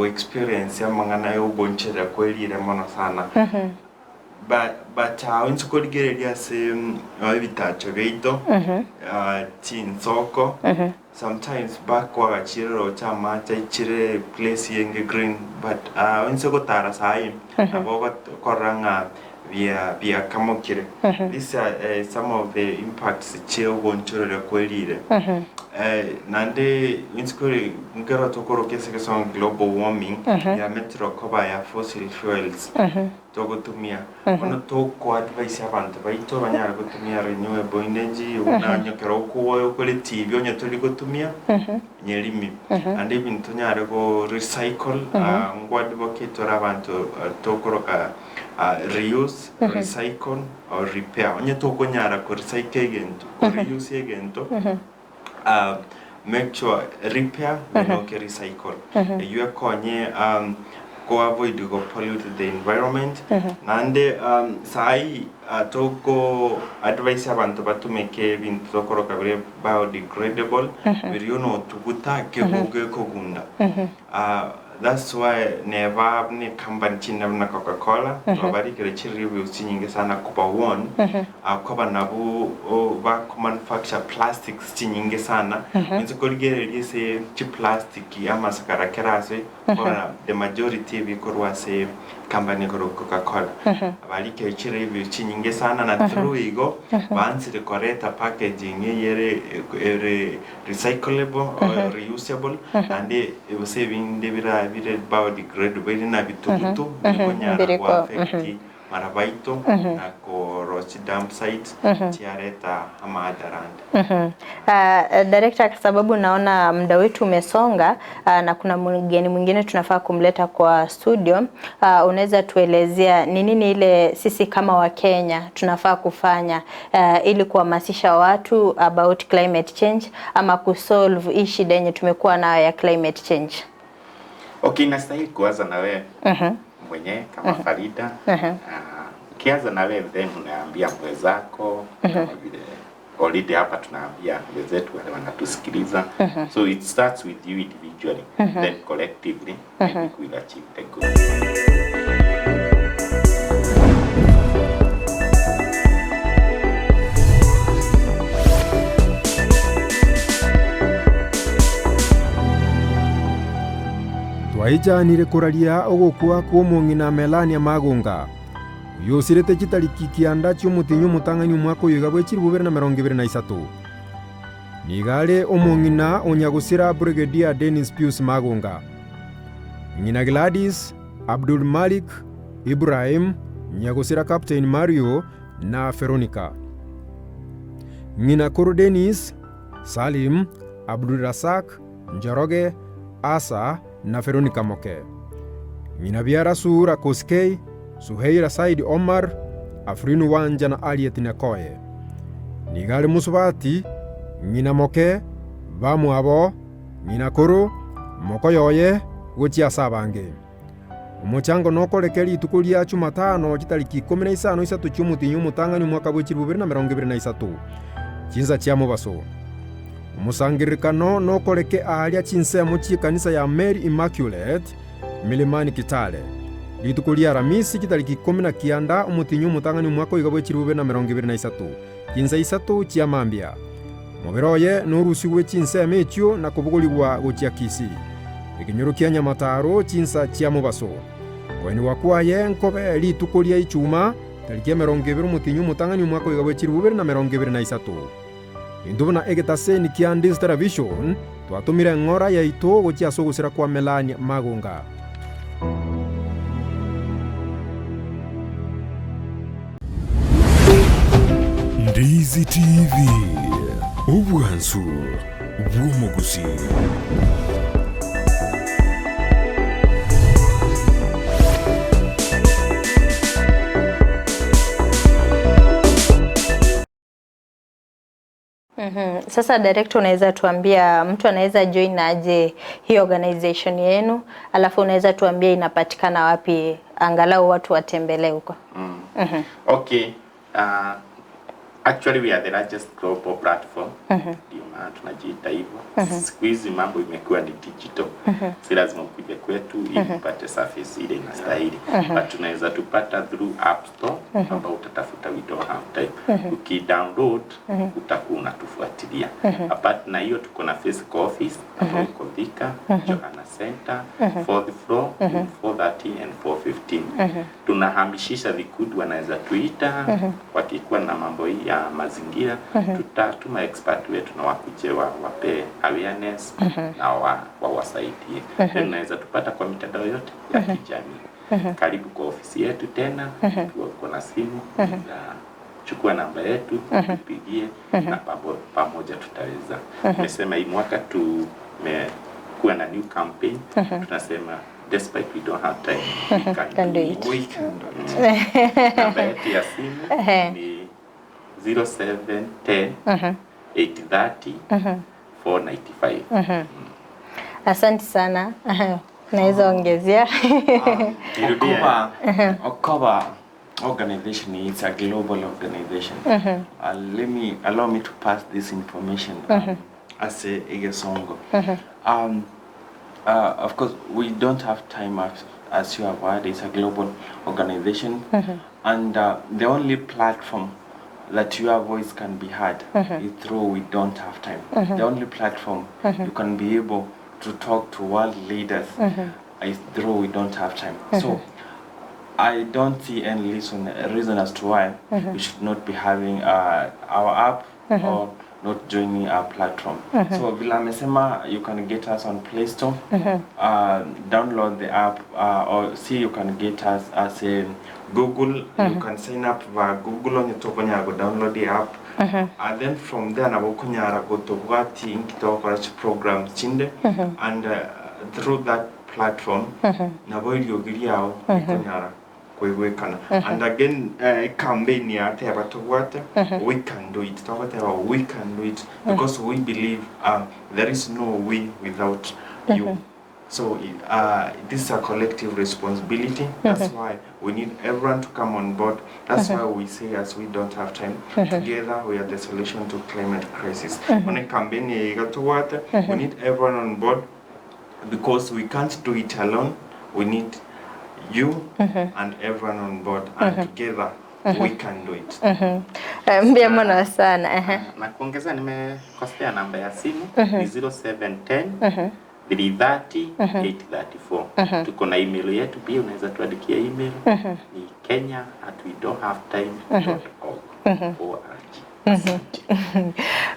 experience ya mangana yo gonchera kwelire mono sana but insukorgereria se bitacho beito tinsoko sometimes back kwa chiro chama chire place yenge green but insukotara sai abo koranga via kamokire. These are some of the impacts cheo gonchorera kwelire. Nande inskuri ngero tokoro kese son global warming ya metro koba ya fossil fuels togotumia ono toko advice abantu baito banyara gutumia renewable energy unanyo kero kuwo kole TV onyo tuli gutumia nyelimi ande bintu nyara go recycle ngwa advocate abantu tokoro ka reuse recycle or repair onyo toko nyara ko recycle agent ko reuse agent make sure repair and okay recycle you are konye go avoid go pollute the environment nande sai toko advice abantu batumeke bintu tokoro kabire biodegradable biriono tuguta kebuge kogunda that's why never ne company china na Coca-Cola babari kire reviews chinyinge sana kuba one kuba nabu ba manufacture plastics chinyinge sana nzi koligere lise chi plastic ama sakara kerase or the majority bikorwa se company ko Coca-Cola abari kire reviews chinyinge sana na through igo banzi the correct packaging yere recyclable or reusable and it was saving the biodegradable na bitubutu kunyara kwa affect marabaito na ko rochi dump site tiareta ama adarand. Director, kwa sababu naona muda wetu umesonga na kuna mgeni mwingine tunafaa kumleta kwa studio, unaweza tuelezea ni nini ile sisi kama wa Kenya tunafaa kufanya ili kuhamasisha watu about climate change ama kusolve hii shida yenye tumekuwa nayo ya climate change? Okay, nastahili kuanza na wewe mwenyewe kama Fridah. Kianza na wewe then unaambia mwenzako kama vile already hapa tunaambia wenzetu wale wanatusikiliza. So it starts with you individually, then collectively we will achieve the goal. Twaijanire kuraria ogokua kwa mongina Melania Magunga yosirete kitariki kianda cy'umutinyu mutangani umwaka uyiga bwekiri 2023 nigale omongina onyagusira Brigadier Dennis Pius Magunga ngina Gladys Abdul Malik Ibrahim nyagusira Captain Mario na Veronica ngina Kuru Dennis Salim Abdul Rasak Njoroge Asa na Veronica Moke ngina biara Sura Koskei Suheira Said Omar Afrinu Wanja na Aliet Nekoye nigale Musubati ngina Moke bamu abo ngina Kuru Mokoyoye gochia sabange umuchango nokolekeli itukulia Jumatano kitariki 15 cy'umutinyu mutangani umwaka w'ekiri 2023 kinza kya mubaso umusangirikano nokoleke alia chinse muchi kanisa ya Mary Immaculate Milimani Kitale litukulia Ramisi kitariki 19 umutinyu mutangani umwaka w'ekiri 2023 kinza 3 kya mambia mubiroye n'urusi w'echinse mechyo na kubugulibwa gochia Kisii ikinyurukia Nyamataro chinsa kya mubaso kweni wakwaye nkobe litukulia ichuma tariki 20 umutinyu mutangani umwaka w'ekiri 2023 indubona egetaseni kya Ndizi television twatumire ngora ya ito gochia sogusira kwa Melania Magunga. Ndizi TV ubwansu bw'umuguzi. Sasa director, unaweza tuambia mtu anaweza join aje hii organization yenu, alafu unaweza tuambia inapatikana wapi angalau watu watembelee huko? Okay, actually we are the largest global platform. Ndio maana tunajiita hivyo. Siku hizi mambo imekuwa ni digital. Si lazima ukuje kwetu ili upate service ile inastahili. But tunaweza tupata through App Store ambao utatafuta We Don't Have Time. Ukidownload utakuwa unatufuatilia. kufuatilia. Apart na hiyo tuko na physical office ambayo iko Thika, Johanna Center, 4th floor, 430 and 415. Tunahamishisha vikundi, wanaweza tuita wakikuwa na mambo hii ya mazingira, tutatuma expert wetu na wakuje wape awareness na wawasaidie. Tunaweza tupata kwa mitandao yote ya kijamii. Karibu kwa ofisi yetu tena, tuko na simu, chukua namba yetu, tupigie na pamoja tutaweza. Tumesema hii mwaka tumekuwa na new campaign, tunasema despite we don't have time, we can do it. Namba yetu ya simu ni 0710 830 495. Asante sana. Naweza ongezea. Okoba organization is a global organization. Allow me to pass this information as a Igesongo. Of course, we don't have time, as you have heard. It's a global organization, and the only platform that your voice can be heard is through We Don't Have Time. The only platform you can be able to talk to world leaders is through We Don't Have Time. So I don't see any reason as to why we should not be having our app or not joining our platform. So vila amesema, you can get us on Play Store, download the app, or see you can get us as a Google. You can sign up via Google on your top and go download the app. And then from there na bokunyara go to wati inkito programs chinde, and through that platform na boy yogiriao kunyara kwewekana. And again campaign ya teba to what we can do it. We can do it because we believe there is no we without you. So this is a collective responsibility. That's why we need everyone to come on board. That's why we say, as we don't have time, together we are the solution to climate crisis. When a campaign we need everyone on board, because we can't do it alone. We need you and everyone on board, and together we can do it. Mbona sana. Na kuongeza, nimekosea namba ya simu ni 0710 330 834. Tuko na email yetu pia, unaweza tuandikia email ni kenya@we-don't-have-time.org.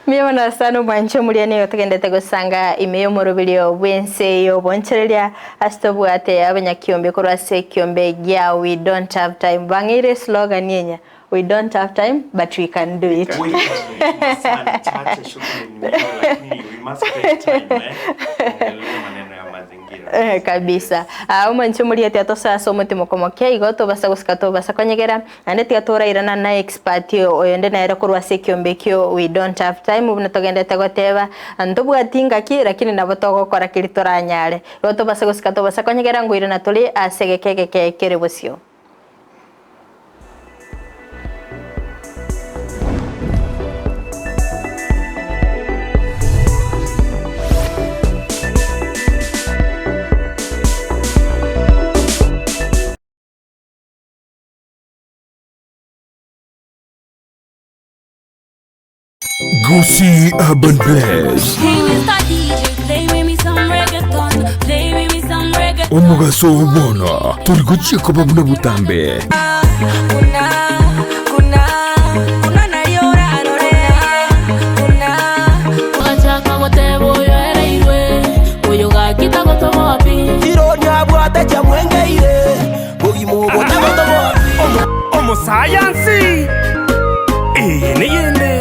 Mbona sana mwancho muliane yotegendete gusanga imeyo murubilio bwense yo bonchereria astobwate abanyakiombe korase kiombe gya We Don't Have Time. Bangire slogan yenya, we don't have time but we can do it. We must create time, kabisa. Mwancho muliate atosa somotimo komokia igoto basa guskato basa konyegera ande tiatora irana na expert oyende na era korwase kiombe kyo We Don't Have Time. Ubuna togendete goteba ndobwatinga ki lakini nabotogo kora kiritora nyare igoto basa guskato basa konyegera ngo irana tuli asegekeke kerebosio. Gusii Urban Blaze. Omugaso ubona turi gucika babuna butambe. Kuna naliora anorea. Achaka wotebo yoereirwe. Oyoga kitako tomo wapi. Ironi abwate cha mwengeire. Bogimu botako tomo wapi. Omo science. Niyende.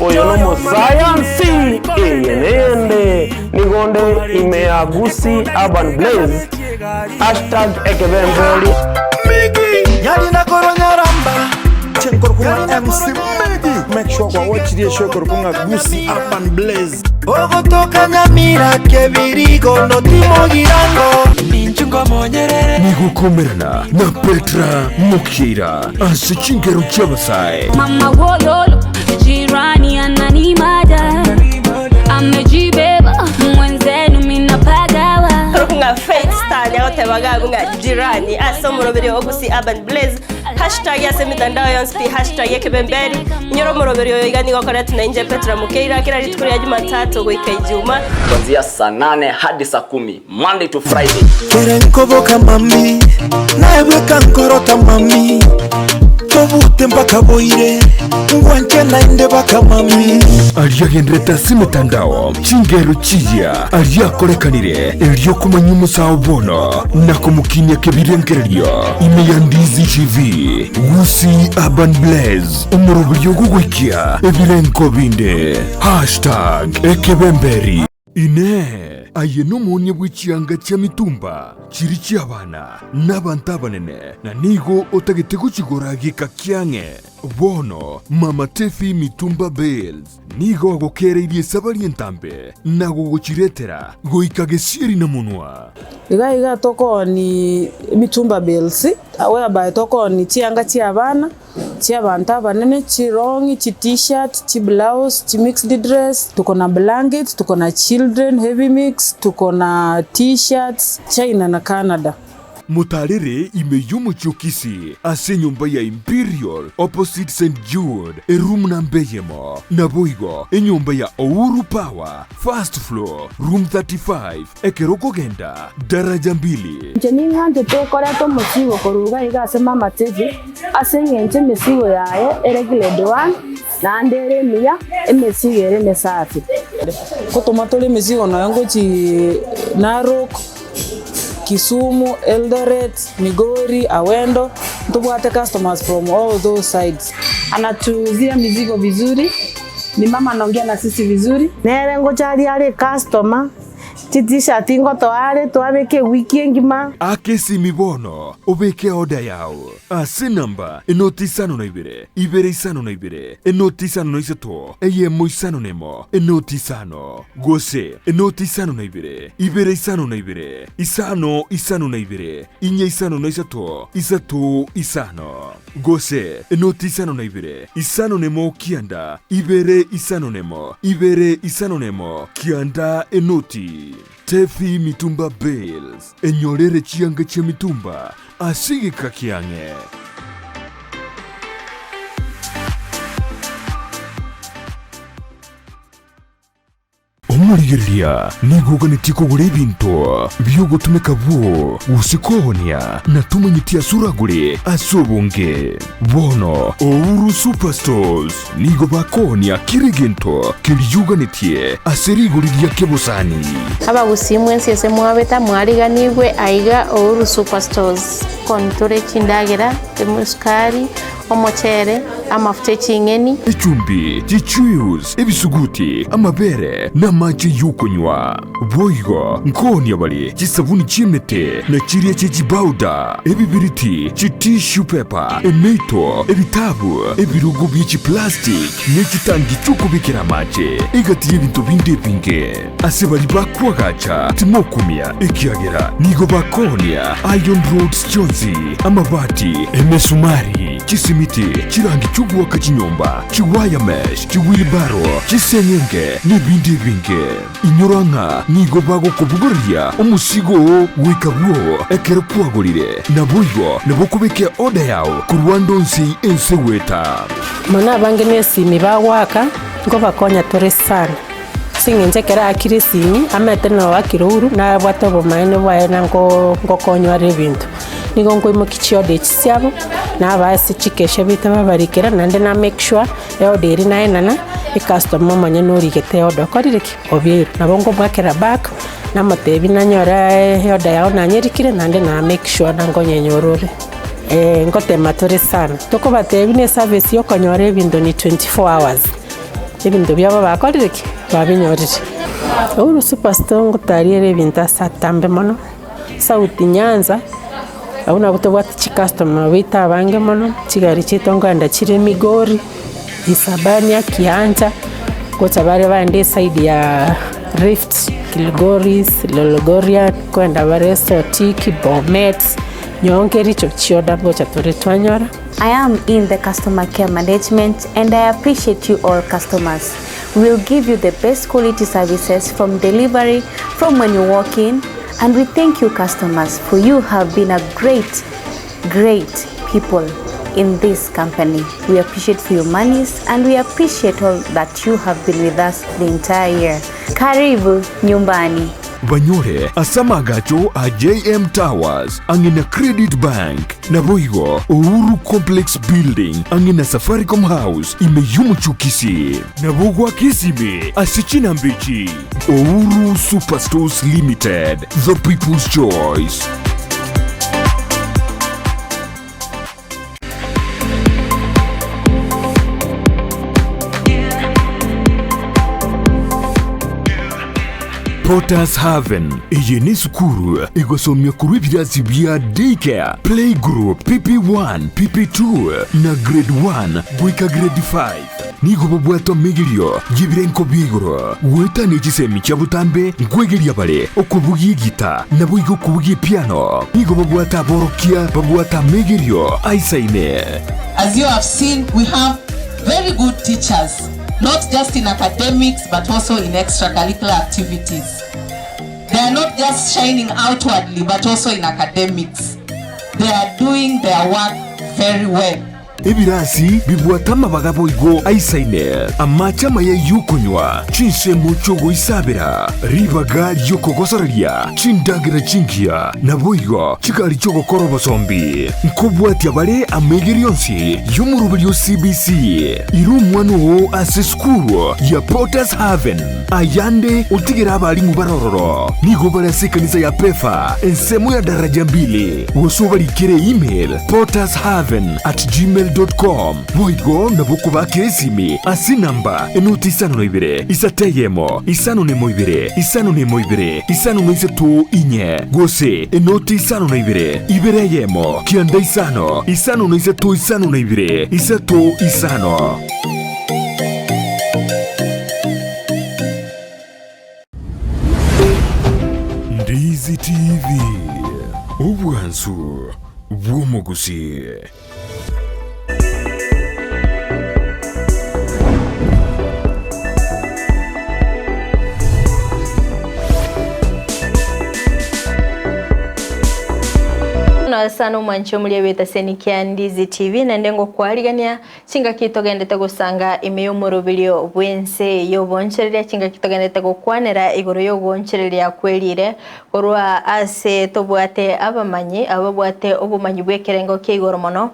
Oyo no science niyende. Nigonde imea Gusii Urban Blaze. #ekebemboli. Yali na koronyaramba. Chenkor kuma Ense. Make sure kwa watch the show korpunga Gusii Urban Blaze. Ogotoka Nyamira kebirigo no timo girango. Minchungo monyerere. Nigukomerana na Petra Mukira asichingeru cyabasai. Mama woyolo jirani ananimada. Amejibeba mwenzenu minapagawa. Nga faith star ya ote bagagu nga jirani aso murobere Gusii Urban Blaze hashtag yase mitandao yonse pi hashtag yekebemberi nyoro moroberi oigani gokora tunainje Petra Mukeira kila ritukuri ya Jumatatu goika Ijumaa kuanzia saa 8 hadi saa 10 Monday to Friday. Kerenkoboka mami nawe kankorota mami tobute mpaka boire ngwanche nainde baka mami aliagendreta simitandao chingero chiya aliakorekanire elio kumanya umusao bono na kumukinya kebirengererio ime ya Ndizi TV Gusii Urban Blaze umurubio gugwikia ebirenko binde #ekebemberi ine aye n'umunye bw'ikianga cya mitumba kiri cy'abana n'abantu abanene na nigo otagete kukigora gikakyange bono mama tefi mitumba bells nigo agokereirie sabari entambe nago gukiretera goikagesieri na munwa iga toko ni mitumba bells whereby toko ni chianga cy'abana cy'abantu abanene chirongi t-shirt blouse mixed dress tuko na blankets tuko na children heavy mix tuko na t-shirts China na Canada. Mutarere imeyumu chukisi ase nyumba ya Imperial opposite St. Jude room nambeyemo na boigo nyumba ya Ouru Power first floor room 35 ekeroko genda daraja 2 njeni nganje tokora to musigo koruga igase mama teje ase ngenje mesigo yaye eregilede 1 na andere miya emesigo ere mesafi kotoma tole mesigo na yango chi Narok Kisumu, Eldoret, Migori, Awendo, tupate customers from all those sides. Anatuzia mizigo vizuri, ni mama anaongea na sisi vizuri. Nere ngochari ale customer, t-shirt ngoto ale twabeke wiki ngima. Akesi mibono, obeke oda yao. Ase namba, enoti sano na ibere sano na ibere, enoti sano na isato, eye mo sano nemo, enoti sano. Gose, enoti sano na ibere sano na ibere, isano na ibere, inye isano na isato isano. Gose, enoti sano na ibere, isano nemo kianda, ibere isano nemo, kianda enoti. Tefi mitumba bells, enyorere chianga cha mitumba, asige kakiange. Omurigeria nigoga nitiko gure binto byogotumeka bwo usikohonia natumanyitia suragure asobonge bono Ouru Superstores nigo bakonia kirigento kiliyuganitie aseriguriria kebosani Gusii mwense mwabeta mwariganirwe aiga Ouru Superstores kontore chindagera emuskari omuchere amafuta chingeni icumbi chichus ebisuguti amabere n'amaji y'ukunywa boigo nkoni abali chisabuni chimete na chiria chejibauda ebibiriti tissue paper emeto ebitabu ebirugu by'iki plastic n'ekitangi cy'ukubikira amaje igati y'ebintu binde binge ase bali bakwagacha timokumia ikiagera nigo bakonia Iron Roads Chonzi amabati emesumari chisimiti chirangi cy'ugwaka chinyomba chiwaya mesh chiwilbaro chisenyenge n'ibindi binge inyoranga nigo bago kubugoria umusigo wikabwo ekero kwagurire nabuigo nabokubeke oda yao kurwandonsi Ense weta mana bange nesimi bawaka ngo bakonya tore sana singenje kera akirisimi ametena wakiruru na bwatobo maene bwaye nango ngokonywa rebintu nigo ngoimo kichiode chisyabo na basi chikeshe bitaba barikera nande na make sure eoderi na enana customer manya nori gete odo korireki obiru nabongo bwakera back na matebi na nyora oda yao na nyerikire nande na make sure nangonye nyorore ngote matore sana toko batebi ne service yo konyore bindo ni 24 hours ebintu byabo bakorireki babinyorire Ouru Superstore ngutariere binta satambe mono sauti Nyanza auna butobwati chi customer wita bange mono chigari chitonganda chire Migori Isabania Kianja kocha bare bande side ya Rift Kilgoris Lologoria kwenda bare Sotiki Bomet nyongeri chokchioda gocha tore twanyora. I am in the customer care management and I appreciate you all customers. We'll give you the best quality services from delivery, from when you walk in, and we thank you customers for you have been a great people. in this company. We appreciate for your monies and we appreciate all that you have been with us the entire year. Karibu nyumbani. Banyore asamagacho a JM Towers angina Credit Bank na boigo Uhuru Complex Building angina Safaricom House imeyumuchu Kisii na bogwa Kisime asichina mbichi Uhuru Superstores Limited, the people's choice. Potters Haven eyeni sukuru egosomya kuru ebirazi bya daycare, playgroup, PP1, PP2 na grade 1 gwika grade 5 nigo bobwato migirio jibirenko bigoro wetani gisemi cyabutambe nkwegeria bare okubugi gita na buigo kubugi piano nigo bobwata borokia bobwata migirio aisaine. As you have seen, we have very good teachers, not just in academics but also in extracurricular activities. They are not just shining outwardly but also in academics. They are doing their work very well. Ebirasi bibwatama bagabo igo aisaine amachama ya yukunywa chinse muchogo isabira ribaga yokogosoreria chindagira chingia na boigo chikari chogo korobo sombi nkobwati abare amegirionsi yomurubyo CBC iru mwano aseskuru ya Potters Haven ayande utigira abali mubarororo nigo barase kanisa ya pefa ensemo ya daraja mbili wosobali kire email pottershaven@gmail.com boigo na bukuba kesimi asinamba enuti isano no ibere isateyemo isano ne moibere isano ne moibere isano no isetu inye gose enuti isano no ibere ibereyemo kianda isano no isetu isano no ibere isetu isano. Ndizi TV ubwansu bw'omugusi. Sana mwancho muliyebeta Kisii and Ndizi TV na ndengo kwaligania chinga kitogendete gusanga imeyomorobilyo bwense yobonchereria chinga kitogendete gukwanera igoro yobonchereria kwelire korwa ase tobwate abamanyi ababwate obumanyi bwekerengo kigoro mono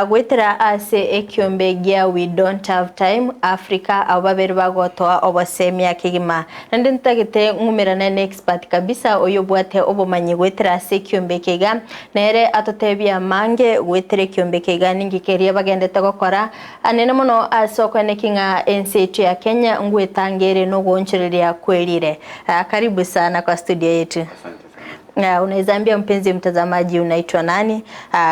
gwetera ase ekyombe gya We Don't Have Time Africa ababere bagotoa obasemya kigima nande ntagete ngumirana na expert kabisa oyobwate obumanyi gwetera ase ekyombe kiga nere atotebya mange gwetere kyombe kigani ngikeria bagendete gukora anene muno asokwane kinga Ense ya Kenya ngwetangere no gonchereria kwelire. Karibu sana kwa studio yetu. Asante sana. Unaweza ambia mpenzi mtazamaji unaitwa nani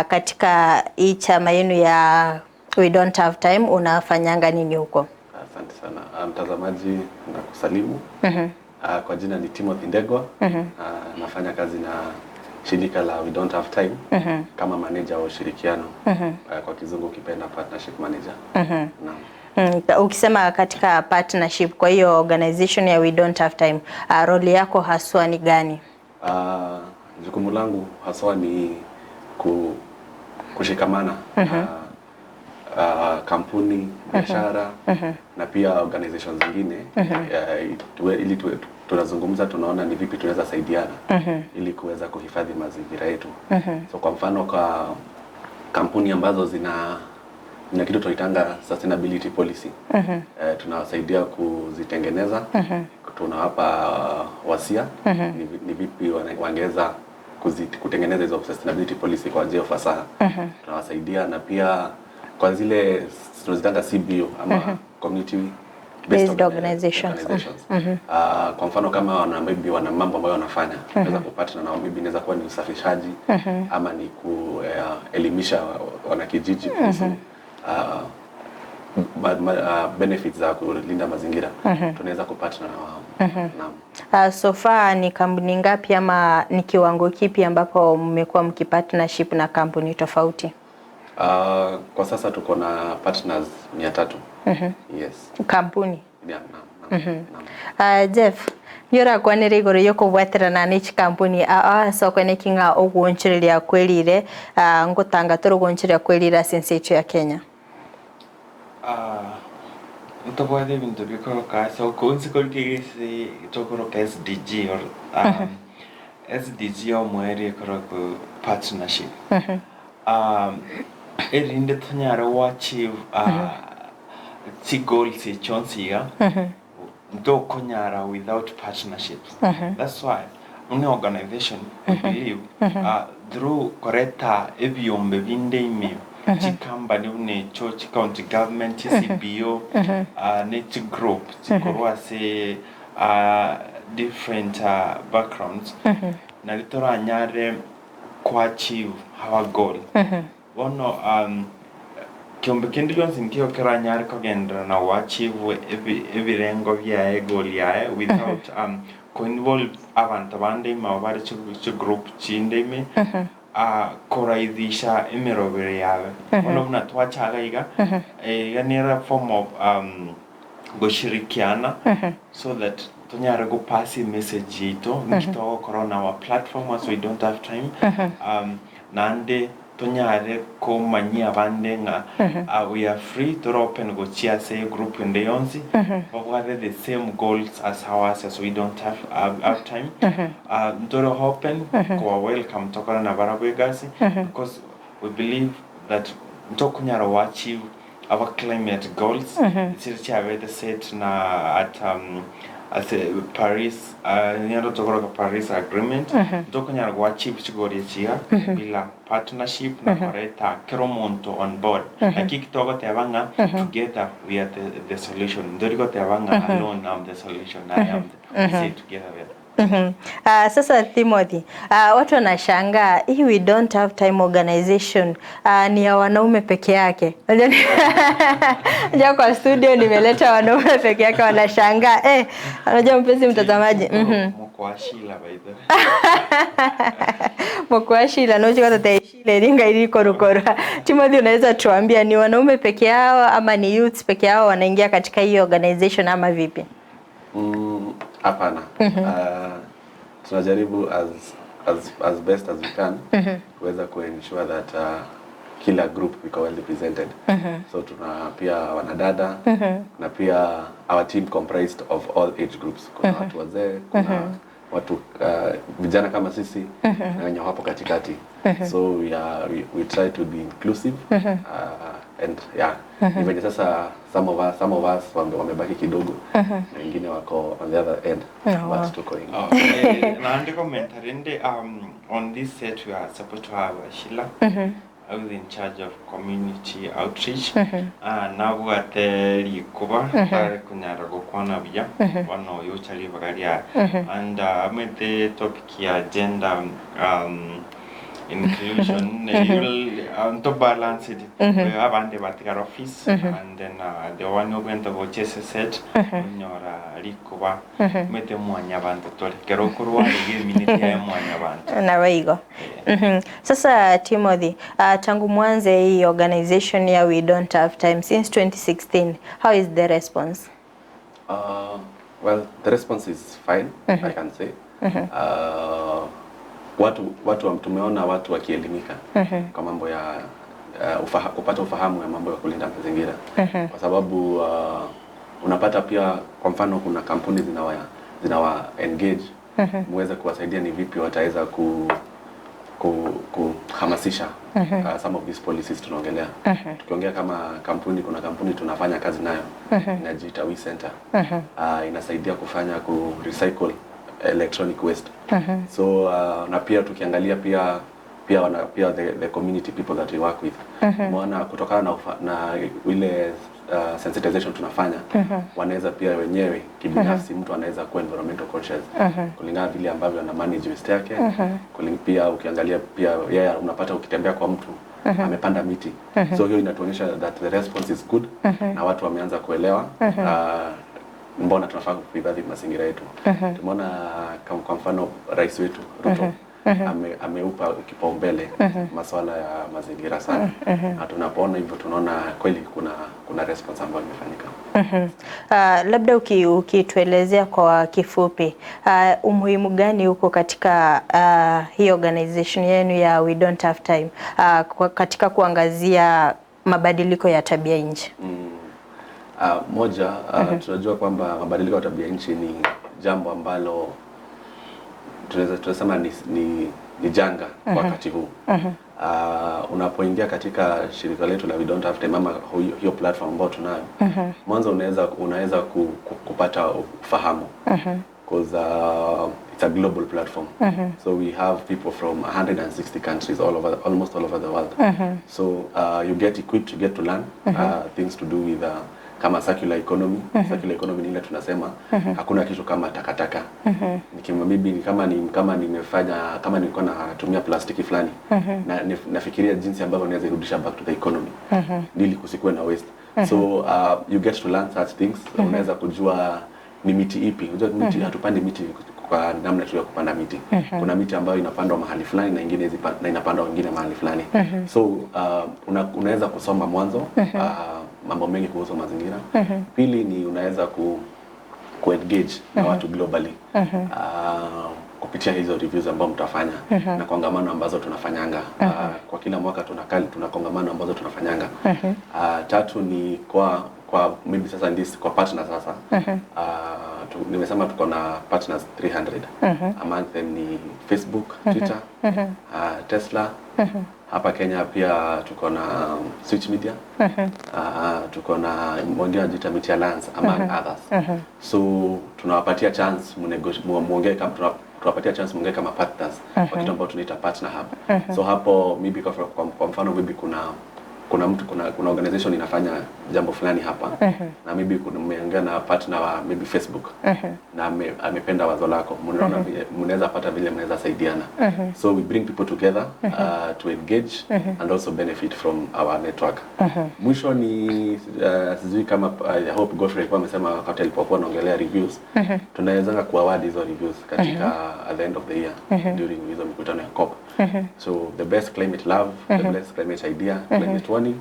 katika hii chama yenu ya We Don't Have Time unafanyanga nini huko? Asante sana. Mtazamaji nakusalimu. Kwa jina ni Timothy Ndegwa. Nafanya kazi na shirika la We Don't Have Time kama manager wa ushirikiano, kwa kizungu ukipenda partnership manager. Ukisema katika partnership, kwa hiyo organization ya We Don't Have Time, role yako haswa ni gani? Jukumu langu haswa ni kushikamana kampuni, biashara na pia organizations zingine ili tunazungumza, tunaona ni vipi tunaweza saidiana ili kuweza kuhifadhi mazingira yetu. So kwa mfano kwa kampuni ambazo zina kitu tunaitanga sustainability policy, tunawasaidia kuzitengeneza, tunawapa wasia ni vipi wangeweza kutengeneza hizo sustainability policy kwa njia fasaha. Tunawasaidia na pia kwa zile tunazitanga CBO ama community based organizations. Kwa mfano kama maybe wana mambo ambayo wanafanya, tunaweza kupata na maybe inaweza kuwa ni usafishaji ama ni kuelimisha wanakijiji kuhusu benefits za kulinda mazingira, tunaweza kupata na so far ni kampuni ngapi ama ni kiwango kipi ambapo mmekuwa mkipartnership na kampuni tofauti? Kwa sasa tuko na partners 300. Yes. Kampuni? Yeah, Jeff, yora kwanire igoro yoko bwaterana n'ichi kampuni soko nekinga ogwonchereria kwelire ngotanga torogonchereria kwelira sense yetu ya Kenya. Utobwate bintu bikoroka so consequently tokoroka SDG or SDG omwere koroko partnership. Erinde tanyara wachieve ti goals chonsiga. Do konyara without partnerships. That's why any organization we believe through correcta ebiombe bindeme chikamba ne church county government CBO nature group chikorwa say different backgrounds na litora nyare kwa achieve our goal. One kiombe kindi yonsi nkio kera nyare kogenda na wachieve ebirengo bya goal yae without co-involve abantu abandi mabari chu group chindeme koraidhisha emirobere yawe ono mna twachaga iga ganira form of goshirikiana so that tunyara go pass message ito nkito corona our platform as we don't have time nande tunyare ko manyia abande nga we are free to open go chia say group in the yonsi but we have the same goals as ours as we don't have time ndoro open ko welcome to corona barabegasi because we believe that ntokunyara achieve our climate goals it's already set na at Paris nyaro tokoro Paris agreement ntokunyara achieve chigori chia bila partnership na koreta keromonto on board akikitogo tebanga together we are the solution ndoriko tebanga alone I'm the solution I am the together we Sasa Timothy, watu wanashangaa hii we don't have time organization ni ya wanaume peke yake. Unajua kwa studio nimeleta wanaume peke yake wanashangaa. Unajua mpenzi mtazamaji. Mkwashila baidha. Mkwashila noje kwa taishile ringa iliko rukora. Timothy, unaweza tuambia ni wanaume peke yao ama ni youths peke yao wanaingia katika hii organization ama vipi? Hapana. Tunajaribu as best as we can kuweza ensure that kila group iko well represented. So tuna pia wanadada na pia our team comprised of all age groups. Kuna watu wazee, kuna watu vijana kama sisi na wenye hapo katikati. So we try to be inclusive and even sasa some of us wamebaki kidogo na wengine wako on the other end but tuko in. Na ande commentary ende on this set we are supposed to have Sheila who's in charge of community outreach now what likuba tare kunyara gukwana bya wano yo chali bagaria and amete topic ya gender inclusion you'll to balance it we have and the office and then the one who went to go set nyora likuba mete mwanya bantu tole kero kurwa ile minute ya mwanya bantu na waigo. Sasa Timothy, tangu mwanze hii organization ya we don't have time since 2016, how is the response? Well, the response is fine, I can say. Watu tumeona watu wakielimika kwa mambo ya kupata ufahamu ya mambo ya kulinda mazingira kwa sababu unapata pia kwa mfano kuna kampuni zinawa engage muweze kuwasaidia ni vipi wataweza kuhamasisha some of these policies tunaongelea. Tukiongea kama kampuni, kuna kampuni tunafanya kazi nayo inajiita We Center inasaidia kufanya recycle electronic waste. So na pia tukiangalia pia the community people that we work with umeona kutokana na ile sensitization tunafanya wanaweza pia wenyewe kibinafsi mtu anaweza kuwa environmental conscious kulingana vile ambavyo ana manage waste yake pia ukiangalia pia yeye unapata ukitembea kwa mtu amepanda miti so hiyo inatuonyesha that the response is good na watu wameanza kuelewa mbona tunafaa kuhifadhi mazingira yetu. Tumeona kwa mfano rais wetu Ruto ameupa kipaumbele masuala ya mazingira sana. Na tunapoona hivyo tunaona kweli kuna response ambayo imefanyika. Labda ukituelezea kwa kifupi umuhimu gani uko katika hii organization yenu ya We Don't Have Time katika kuangazia mabadiliko ya tabia nchi? Moja, tunajua kwamba mabadiliko ya tabia nchi ni jambo ambalo tunasema ni janga wakati huu. Unapoingia katika shirika letu la We Don't Have Time ama hiyo platform ambayo tunayo, mwanzo unaweza kupata ufahamu because it's a global platform. So we have people from 160 countries almost all over the world. So you get equipped, you get to learn things to do with kama circular economy. Circular economy ni ile tunasema hakuna kitu kama takataka. Kama nilikuwa natumia plastiki fulani na nafikiria jinsi ambavyo naweza irudisha back to the economy ili kusikue na waste. So you get to learn such things. Unaweza kujua ni miti ipi. Unajua miti hatupandi miti kwa namna tu ya kupanda miti. Kuna miti ambayo inapandwa mahali fulani na nyingine inapandwa wengine mahali fulani. So unaweza kusoma mwanzo mambo mengi kuhusu mazingira. Pili ni unaweza ku-engage na watu globally kupitia hizo reviews ambazo mtafanya na kongamano ambazo tunafanyanga. Kwa kila mwaka tuna kongamano ambazo tunafanyanga. Tatu ni kwa maybe sasa Ndizi kwa partner sasa. Nimesema tuko na partners 300. Among them ni Facebook, Twitter, Tesla. Hapa Kenya pia tuko na Switch Media. Tuko na mwingine anajiita Media Alliance among others. So tunawapatia chance muongee kama tunawapatia chance muongee kama partners kwa kitu ambacho tunaita partner hub. So hapo maybe kwa mfano maybe kuna organization inafanya jambo fulani hapa na maybe mmeongea na partner wa maybe Facebook na amependa wazo lako, mnaweza pata vile mnaweza saidiana. So we bring people together to engage and also benefit from our network. Mwisho ni sijui kama I hope Godfrey kwa amesema wakati alipokuwa anaongelea reviews, tunaweza kuaward hizo reviews katika at the end of the year during hizo mikutano ya COP. So the best climate love, the best climate idea, climate warning,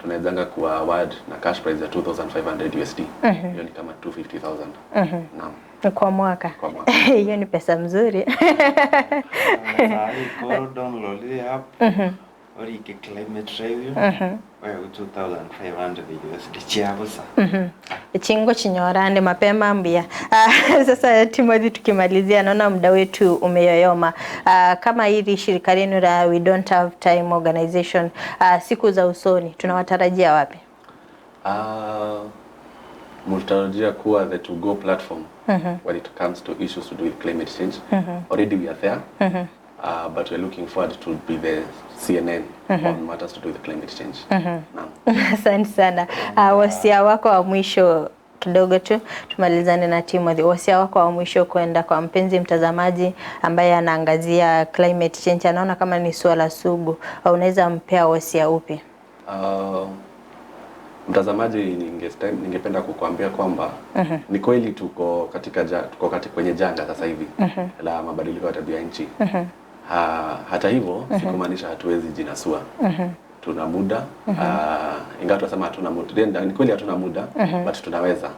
tunaweza kuaward na cash prize ya $2,500 USD. Hiyo ni kama 250,000. Naam. Kwa mwaka. Hiyo ni pesa mzuri. Download app. Or you get climate review. Wewe 2,500 USD chiabusa. Chingo chinyorande mapema mbia. Sasa Timothy, tukimalizia naona muda wetu umeyoyoma. Kama hili shirika lenu la We Don't Have Time organization, siku za usoni tunawatarajia wapi? Mnatarajia kuwa the to-go platform when it comes to issues to do with climate change. Already we are there. But we're looking forward to be the CNN on matters to do with climate change. Asante sana. Wasia wako wa mwisho kidogo tu tumalizane na Timothy. Wasia wako wa mwisho kwenda kwa mpenzi mtazamaji ambaye anaangazia climate change, anaona kama ni swala sugu, unaweza mpea wasia upi? Mtazamaji, ningependa kukuambia kwamba ni kweli tuko kwenye janga sasa hivi la mabadiliko ya tabia nchi. Hata hivyo sikumaanisha hatuwezi jinasua. Tuna muda, ingawa tunasema hatuna muda. Ni kweli hatuna muda, but tunaweza.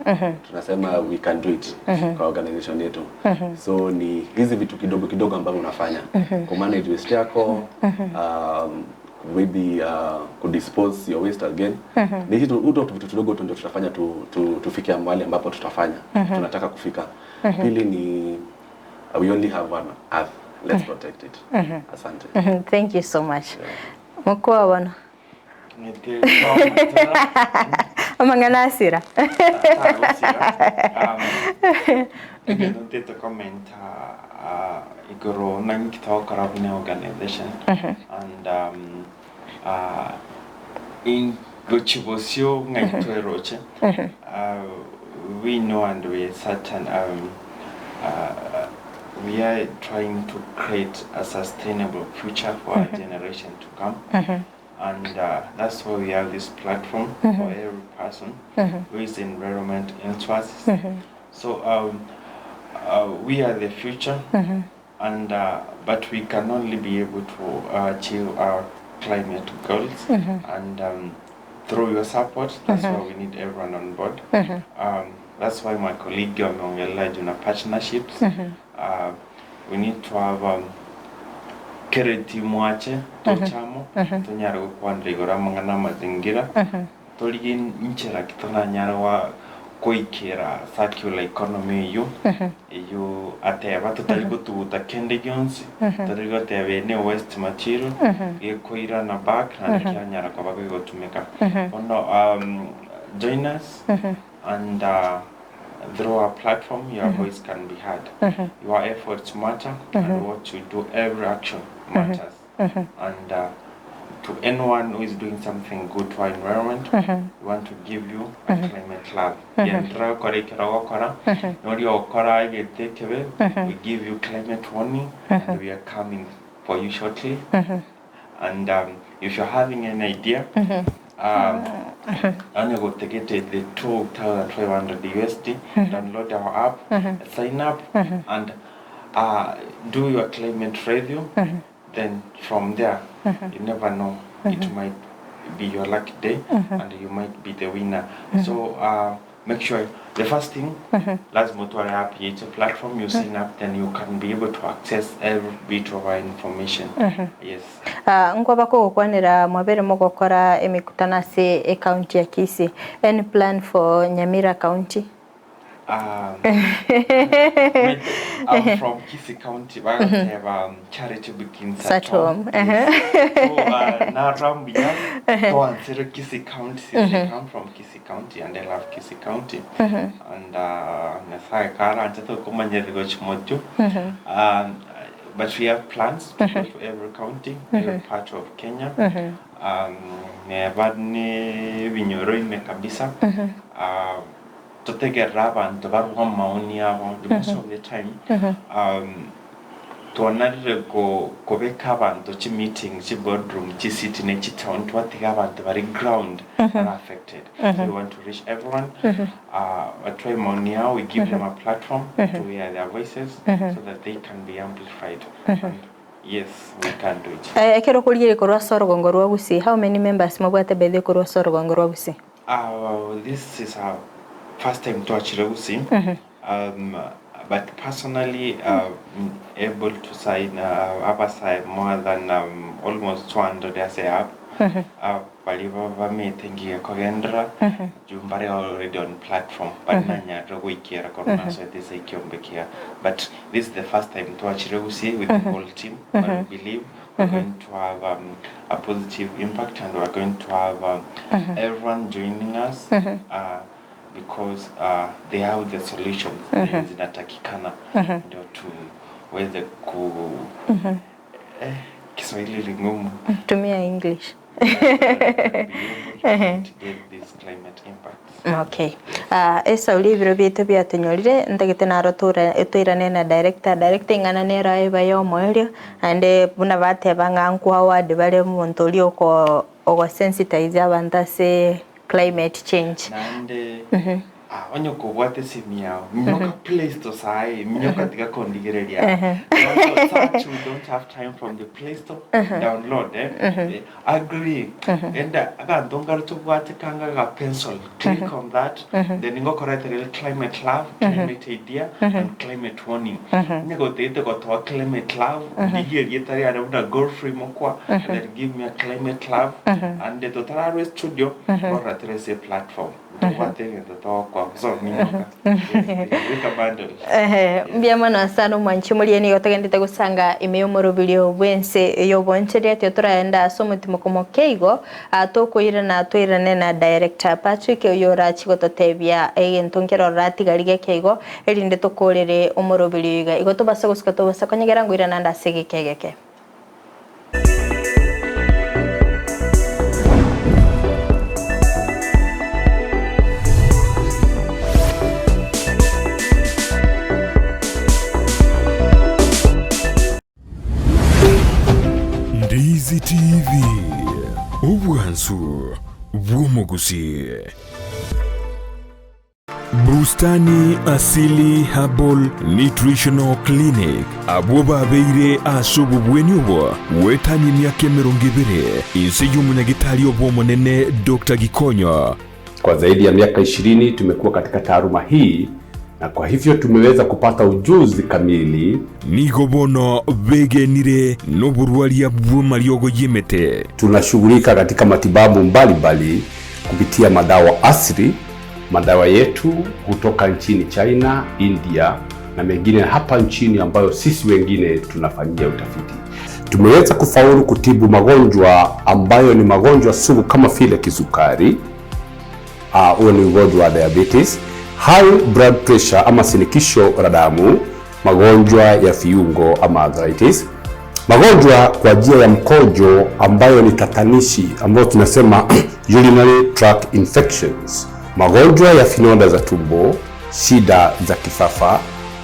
Tunasema we can do it kwa organization yetu. So ni hizi vitu kidogo kidogo ambavyo unafanya. Kumanage waste yako, maybe kudispose your waste again. Ni hizo vitu kidogo tu ndio tutafanya tufikie mahali ambapo tunataka kufika. Pili ni we only have one earth. Let's protect it. Asante. Thank you so much. Mkuu bwana. Amangana asira. Ndio comment igoro nangito karabine organization and in gochibosio ngaitoeroche we know and we certain we are trying to create a sustainable future for our generation to come. And that's why we have this platform for every person who is environment enthusiast. So we are the future. and but we can only be able to achieve our climate goals, and through your support, that's why we need everyone on board. That's why my colleague on partnerships. We need to have kereti mwache tochamo tonyara kukwandra igora mangana mazingira toligi nchera kitona nyara wa koikera circular economy yo ateba tutarigo tuta kende gyonsi tutarigo tebe ne waste material koira na back na kyanyara kwa bago tumeka join us and through our platform your voice can be heard. Your efforts matter, and what you do, every action matters. And to anyone who is doing something good to our environment, we want to give you a climate love. We give you climate warning, and we are coming for you shortly. And if you're having an idea, and you go to get the 2,500 USD, download our app, sign up, and do your climate review. Then from there, you never know, it might be your lucky day, and you might be the winner. So make sure the first thing, last motor app, it's a platform you sign up, then you can be able to access every bit of our information. Yes. Ngwa kwanira mwabere mugokora emikutana se county ya Kisii. Any plan for Nyamira County? I'm from Kisii County, but I have charity begins at home. So now Rambia, go and say Kisii County. I come from Kisii County and I love Kisii County. And Nasai Kara and Tato Kumanya Mojo. But we have plans to go to every county, every part of Kenya. Nevadne Vinyoro Mekabisa. To take a rub and to have one maoni most of the time. To another go cover to chi meeting, chi boardroom, chi city, chi town, to what they have at the very ground are affected. So we want to reach everyone. At try Monia, we give them a platform to hear their voices so that they can be amplified. Yes, we can do it. Ekero kuliye korwa sorgongo rwa Gusii. How many members mabwate bede korwa sorgongo rwa Gusii? This is our first time to achieve Gusii. But personally, able to sign more than almost 200 as I have. Baliva meeting Kogendra, Jumbari already on platform, but Nanya Roguikia, so this is Kyombekia. But this is the first time to achieve Gusii with the whole team. I believe we're going to have a positive impact, and we're going to have everyone joining us. Because they have the solutions zinatakikana ndio tuweze ku Kiswahili lingumu tumia English to get this climate impact. Okay. Esa ulivyo bito bya tunyorire ndagite na rotura etuirane na directing ana nera eba yo moelio ande buna bateba nganku award bale muntu oli oko sensitize abantu se climate change. Nande onyo kubwate simia mnyoka place to sai mnyoka tiga kondigereria so you don't have time from the Play Store download agree and akandonga tubwate kanga ga pencil click on that then go correct the climate love climate idea and climate warning nego tete go to climate love digeria tari ana goal free mokwa then give me a climate love and the total studio or a platform. Mbia mwana sana mwanchi mulieni yotagendete gusanga imeyomoro bilio bwense yoboncheria tyotoraenda somutimo komokeigo atokoira na toirane na director Patrick oyora chigototebia entongero ratigarige keigo erinde tokorere omoro bilio iga igotobasa guskatobasa konyegera ngwira nanda segekegeke. Ndizi TV Ubwansu Bw'Omugusii. Bustani Asili Herbal Nutritional Clinic abo babeire asubu bwenyubo wetani myaka 20 Ense y'umunyagitari obo munene Dr. Gikonyo. Kwa zaidi ya miaka 20 tumekuwa katika taaluma hii, na kwa hivyo tumeweza kupata ujuzi kamili. Nigobono begenire n'oburwaria bw'amariogo yemete. Tunashughulika katika matibabu mbalimbali kupitia madawa asili. Madawa yetu kutoka nchini China, India na mengine hapa nchini ambayo sisi wengine tunafanyia utafiti. Tumeweza kufaulu kutibu magonjwa ambayo ni magonjwa sugu kama vile kisukari, huo ni ugonjwa wa diabetes, high blood pressure ama sinikisho la damu, magonjwa ya viungo ama arthritis, magonjwa kwa njia ya mkojo ambayo ni tatanishi ambayo tunasema urinary tract infections, magonjwa ya finonda za tumbo, shida za kifafa,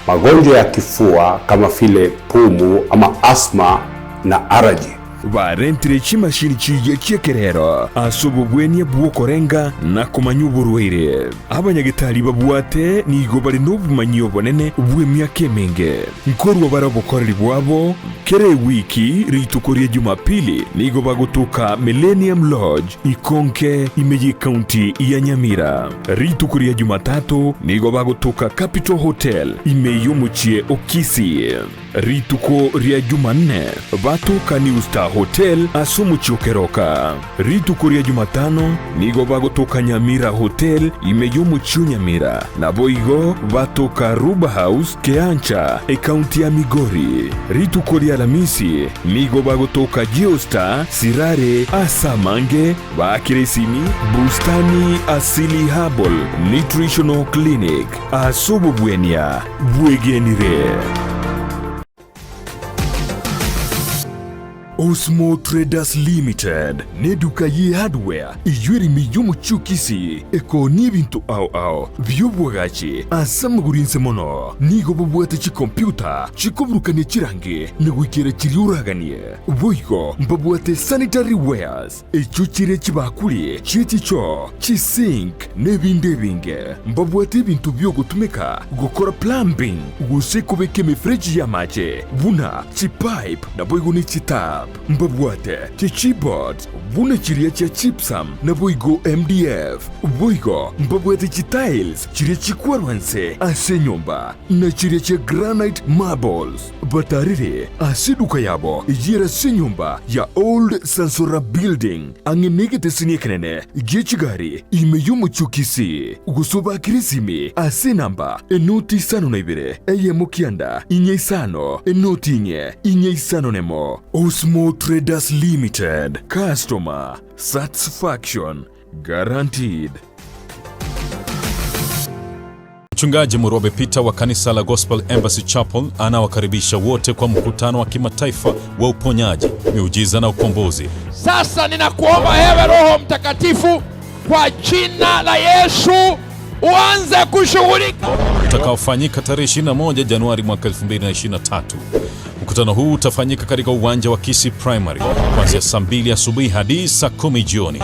magonjwa ya kifua kama vile pumu ama asthma na allergy. Barentire chimashini chiye chekerero asubu bwenya bwokorenga na kumanyuburwire abanyagitari babwate nigo bari n'obumanyi obonene bw'emyaka emenge nkorwa barabokoreri bwabo kere wiki ritukorie Jumapili nigo bagutuka Millennium Lodge Ikonke Imeji County ya Nyamira. Ritukorie Jumatatu nigo bagutuka Capital Hotel Imeyo muchie Kisii. Rituko ria Jumanne batuka New Star Hotel asumu chiokeroka. Rituko ria Jumatano nigo bagutuka Nyamira Hotel Imeyo muchio Nyamira. Na boigo batuka Ruba House Keancha County ya Migori. Rituko ria Alhamisi nigo bagutuka Geostar Sirare Asamange bakiresimi Bustani Asili Herbal Nutritional Clinic asubu bwenya bwegenire. Osmo Traders Limited neduka ye hardware ijwiri miyomu chukisi eko n'ibintu ao by'ubwagaci asamugurinse mono nigo bubwate chi computer chikuburukanye chirange nigwikira chiriuraganie boigo mbabwate sanitary wares echo chire chibakuli chiticho chisink n'ebindi binge mbabwate ibintu byo gutumika gukora plumbing gusekubeke mifreji ya mache buna chipipe na boigo ni chitap mbabwate chichibot buna chiria cha chipsam na boigo MDF boigo mbabwate chitiles chiria chikwarwanse ase nyumba na chiria cha granite marbles batarire asiduka yabo ijira se nyumba ya old Sansora building angenegete siniekenene gechigari imeyumu chukisi gusoba kirisimi ase namba enoti sano na ibire eye mukianda inye sano enoti inye sano nemo. Osmo Traders Limited, customer satisfaction guaranteed. Mchungaji Murobe Peter wa kanisa la Gospel Embassy Chapel anawakaribisha wote kwa mkutano wa kimataifa wa uponyaji, miujiza na ukombozi. Sasa ninakuomba ewe Roho Mtakatifu kwa jina la Yesu uanze kushughulika. Utakaofanyika tarehe 21 Januari mwaka 2023. Mkutano huu utafanyika katika uwanja wa Kisii Primary kuanzia saa 2 asubuhi hadi saa 10 jioni.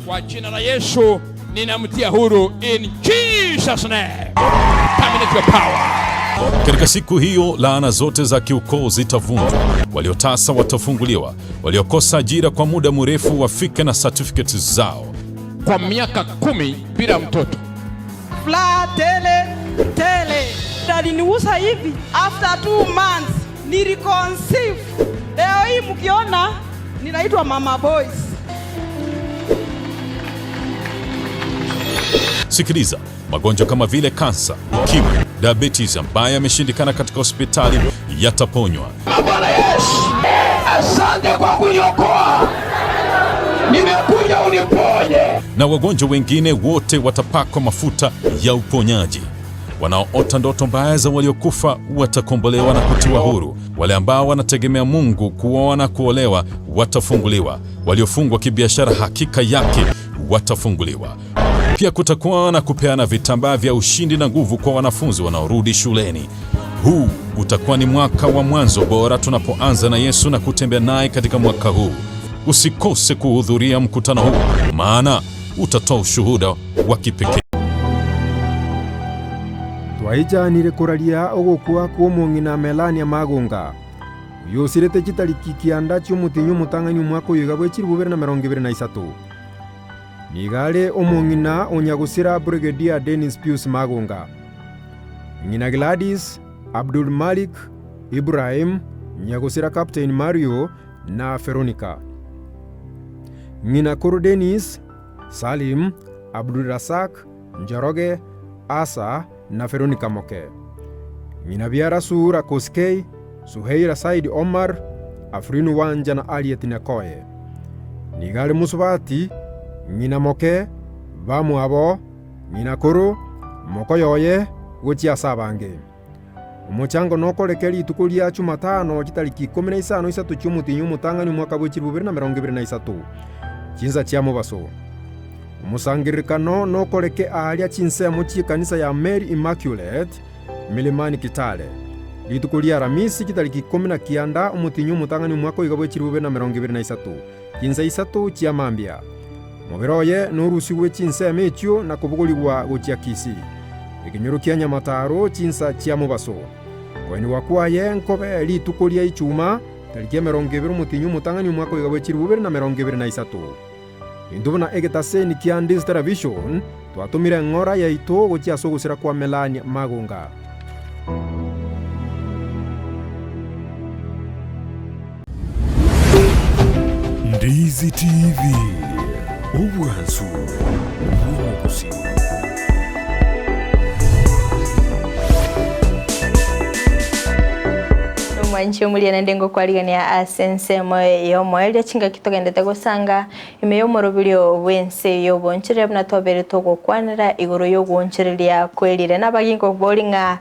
Kwa jina la Yesu ninamtia huru in Jesus name. Terminate your power. Katika siku hiyo laana zote za kiukoo zitavunjwa, waliotasa watafunguliwa, waliokosa ajira kwa muda mrefu wafike na certificates zao. Kwa miaka 10 bila mtoto. Fla tele aliniuza hivi after 2 months niliconceive. Leo hii mkiona ninaitwa Mama Boys. Sikiliza, magonjwa kama vile kansa, ukimwi, diabetes ambayo yameshindikana katika hospitali yataponywa. Bwana Yesu, asante kwa kuniokoa. Nimekuja uniponye. Na wagonjwa wengine wote watapakwa mafuta ya uponyaji. Wanaoota ndoto mbaya za waliokufa watakombolewa na kutiwa huru. Wale ambao wanategemea Mungu kuoa na kuolewa watafunguliwa. Waliofungwa kibiashara hakika yake watafunguliwa. Pia kutakuwa na kupeana vitambaa vya ushindi na nguvu kwa wanafunzi wanaorudi shuleni. Huu utakuwa ni mwaka wa mwanzo bora tunapoanza na Yesu na kutembea naye katika mwaka huu. Usikose kuhudhuria mkutano huu, maana utatoa ushuhuda wa kipekee. Twaijanire kuraria ogokua kwa Mong'ina Melania Magunga yosirete chitariki kianda cy'omutinyu mutang'anyu mwaka uyu gabwechiri 2023 nigare Omong'ina Onyagusira Brigadier Dennis Pius Magunga Ng'ina Gladys Abdul Malik Ibrahim Nyagusira Captain Mario na Veronica Ng'ina Kuru Dennis Salim Abdul Rasak Njoroge Asa na Veronica Moke Ng'ina Biara Sura Koskei Suheira Said Omar Afrinu Wanja na Alietina Koye Nigale Musubati Ng'ina Moke Bamu Abo Ng'ina Kuru Moko Yoye Gochia Sabange Omochango nokorekeri itukulia Jumatano chitariki 15 isatu cy'umutinyu mutang'anyu mwaka bw'ekiri 2023 chinza cia Mubaso Omusangirikano nokoreke aharia chinsemo cy'ikanisa ya Mary Immaculate Milimani Kitale litukulia Ramisi chitariki 19 umutinyu mutang'anyu mwaka bw'ekiri 2023 chinza isatu cia Mambia Mubiroye n'urusi rw'echinsemo ekyo na kubuguligwa gochia Kisii ikinyurukia Nyamataro chinsa cia Mubaso kweni wakwaye nkobe litukulia ichuma tariki 20 umutinyu mutang'anyu mwaka bw'ekiri 2023 Indubona egetase ni kia Ndizi Television twatumire ng'ora yaito gochia sogusira kwa Melania Magunga Ndizi TV Ubwansu Gusii Mwanchi muri na ndengo kwaligania Ense moye yomoelya chinga kitogendete gusanga imeyomorobiryo wense yobonchire buna tobere togokwanira igoro yogwonchirelia kwelire nabagingo bolinga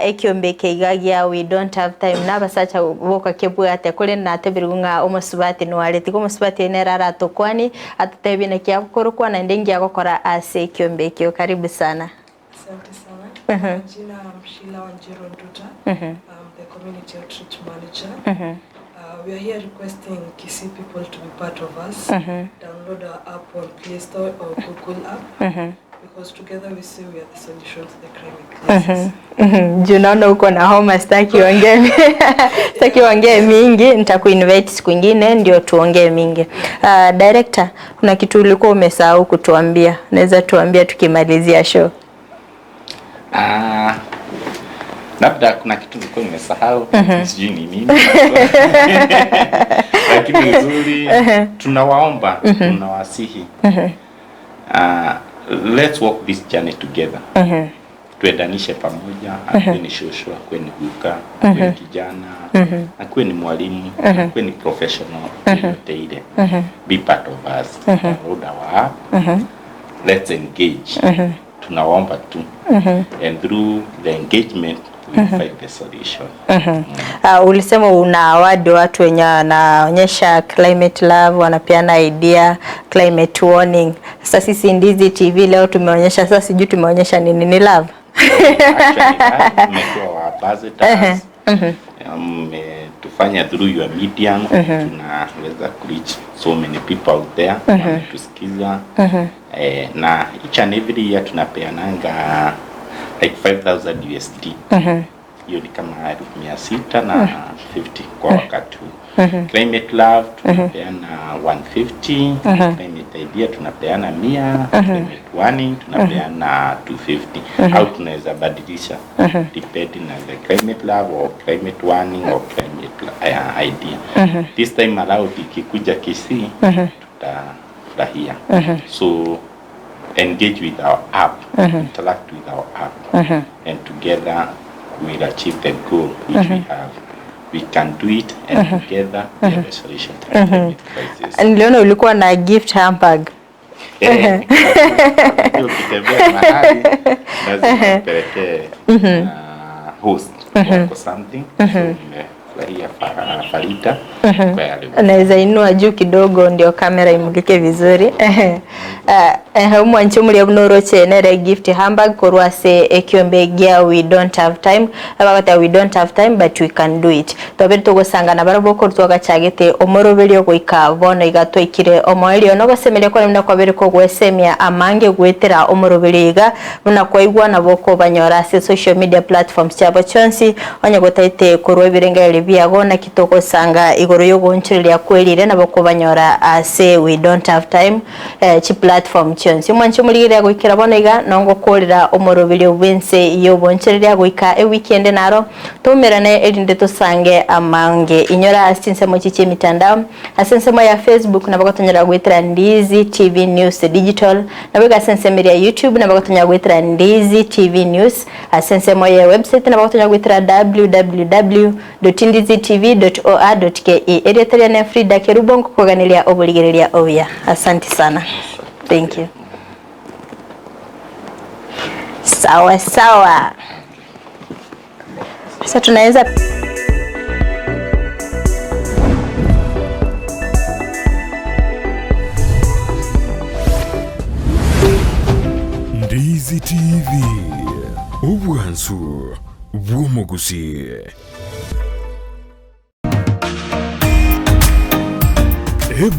ekyombeke igagia we don't have time nabasacha boka kebwate kule natebirunga omusubati nwaleti ko musubati nerara tokwani atatebine kyakorokwa na ndengi yakokora ase ekyombeke. Karibu sana. Asante sana. Jina Mshila Wanjiro Nduta. The community outreach manager. We are here requesting Kisii people to be part of us. Download our app on Play Store or Google app. Because together we say we are the solution to the crime crisis. Junaona uko na homa, sitaki ongee mingi, nitakuinvite siku nyingine ndio tuongee mingi. Director, kuna kitu ulikuwa umesahau kutuambia. Naweza tuambia tukimalizia show? Labda kuna kitu nilikuwa nimesahau, sijui ni nini. Lakini nzuri, tunawaomba, tunawasihi. Let's walk this journey together. Tuendanishe pamoja, akuwe ni shosho, akuwe ni guka, akuwe ni kijana, akuwe ni mwalimu, akuwe ni professional, yote ile. Be part of us. Download our app. Let's engage. Tunawaomba tu. And through the engagement, we find the solution. Ulisema una award watu wenye wanaonyesha climate love, wanapeana idea climate warning. Sasa sisi Ndizi TV leo tumeonyesha, sasa sijui tumeonyesha nini, ni love. Tumekuwa ambassadors. Tufanya through your medium, tunaweza reach so many people out there tusikiza. Na each and every year tunapeananga like 5,000 USD. Hiyo ni kama 650 kwa wakati huu. Climate love tunapeana 150, climate idea tunapeana 100, climate warning tunapeana 250. Au tunaweza badilisha depending on the climate love or climate warning or climate idea. This time allowed ikikuja Kisii tutafurahia. So engage with our app, interact with our app, and together we'll achieve the goal which we have. We can do it, and together we have a solution to the climate crisis. Niliona ulikuwa na gift hamper. Ukitembea mahali lazima upeleke host for something. So furahia Fridah. Naweza inua juu kidogo ndio kamera imulike vizuri. Mwancho muri abunoro chenere gift hamburg korwase ekiombe gia we don't have time. Abagata we don't have time but we can do it. Tobere tugosanga na barabo ko twagacagete omoroberi ogoika bono igatwikire omoelio no gosemeria ko nemna kwabere ko gwesemia amange gwetera omoroberi iga muna kwaigwa na boko banyora se social media platforms cyabo chonsi onye gotaite korwa birengere biago na kitoko sanga igoro yo gonchirira kwelire na boko banyora ase we don't have time chi platform chonsi mwancho muligire goikira bono iga nongo korira omoroberi wense yo bonchirira goika weekend naro tumerane erinde tusange amange inyora asinse mo chiche mitandao asinse mo ya Facebook na bagotonyera gwitira Ndizi TV News Digital na bega asinse ya YouTube na bagotonyera gwitira Ndizi TV News asinse mo ya website na bagotonyera gwitira www.ndizitv.or.ke eretria na Fridah Kerubo kuganilia obuligereria oya. Asante sana. Thank you. Sawa sawa. Sasa tunaweza Ndizi TV, ubwansu bw'omu Gusii.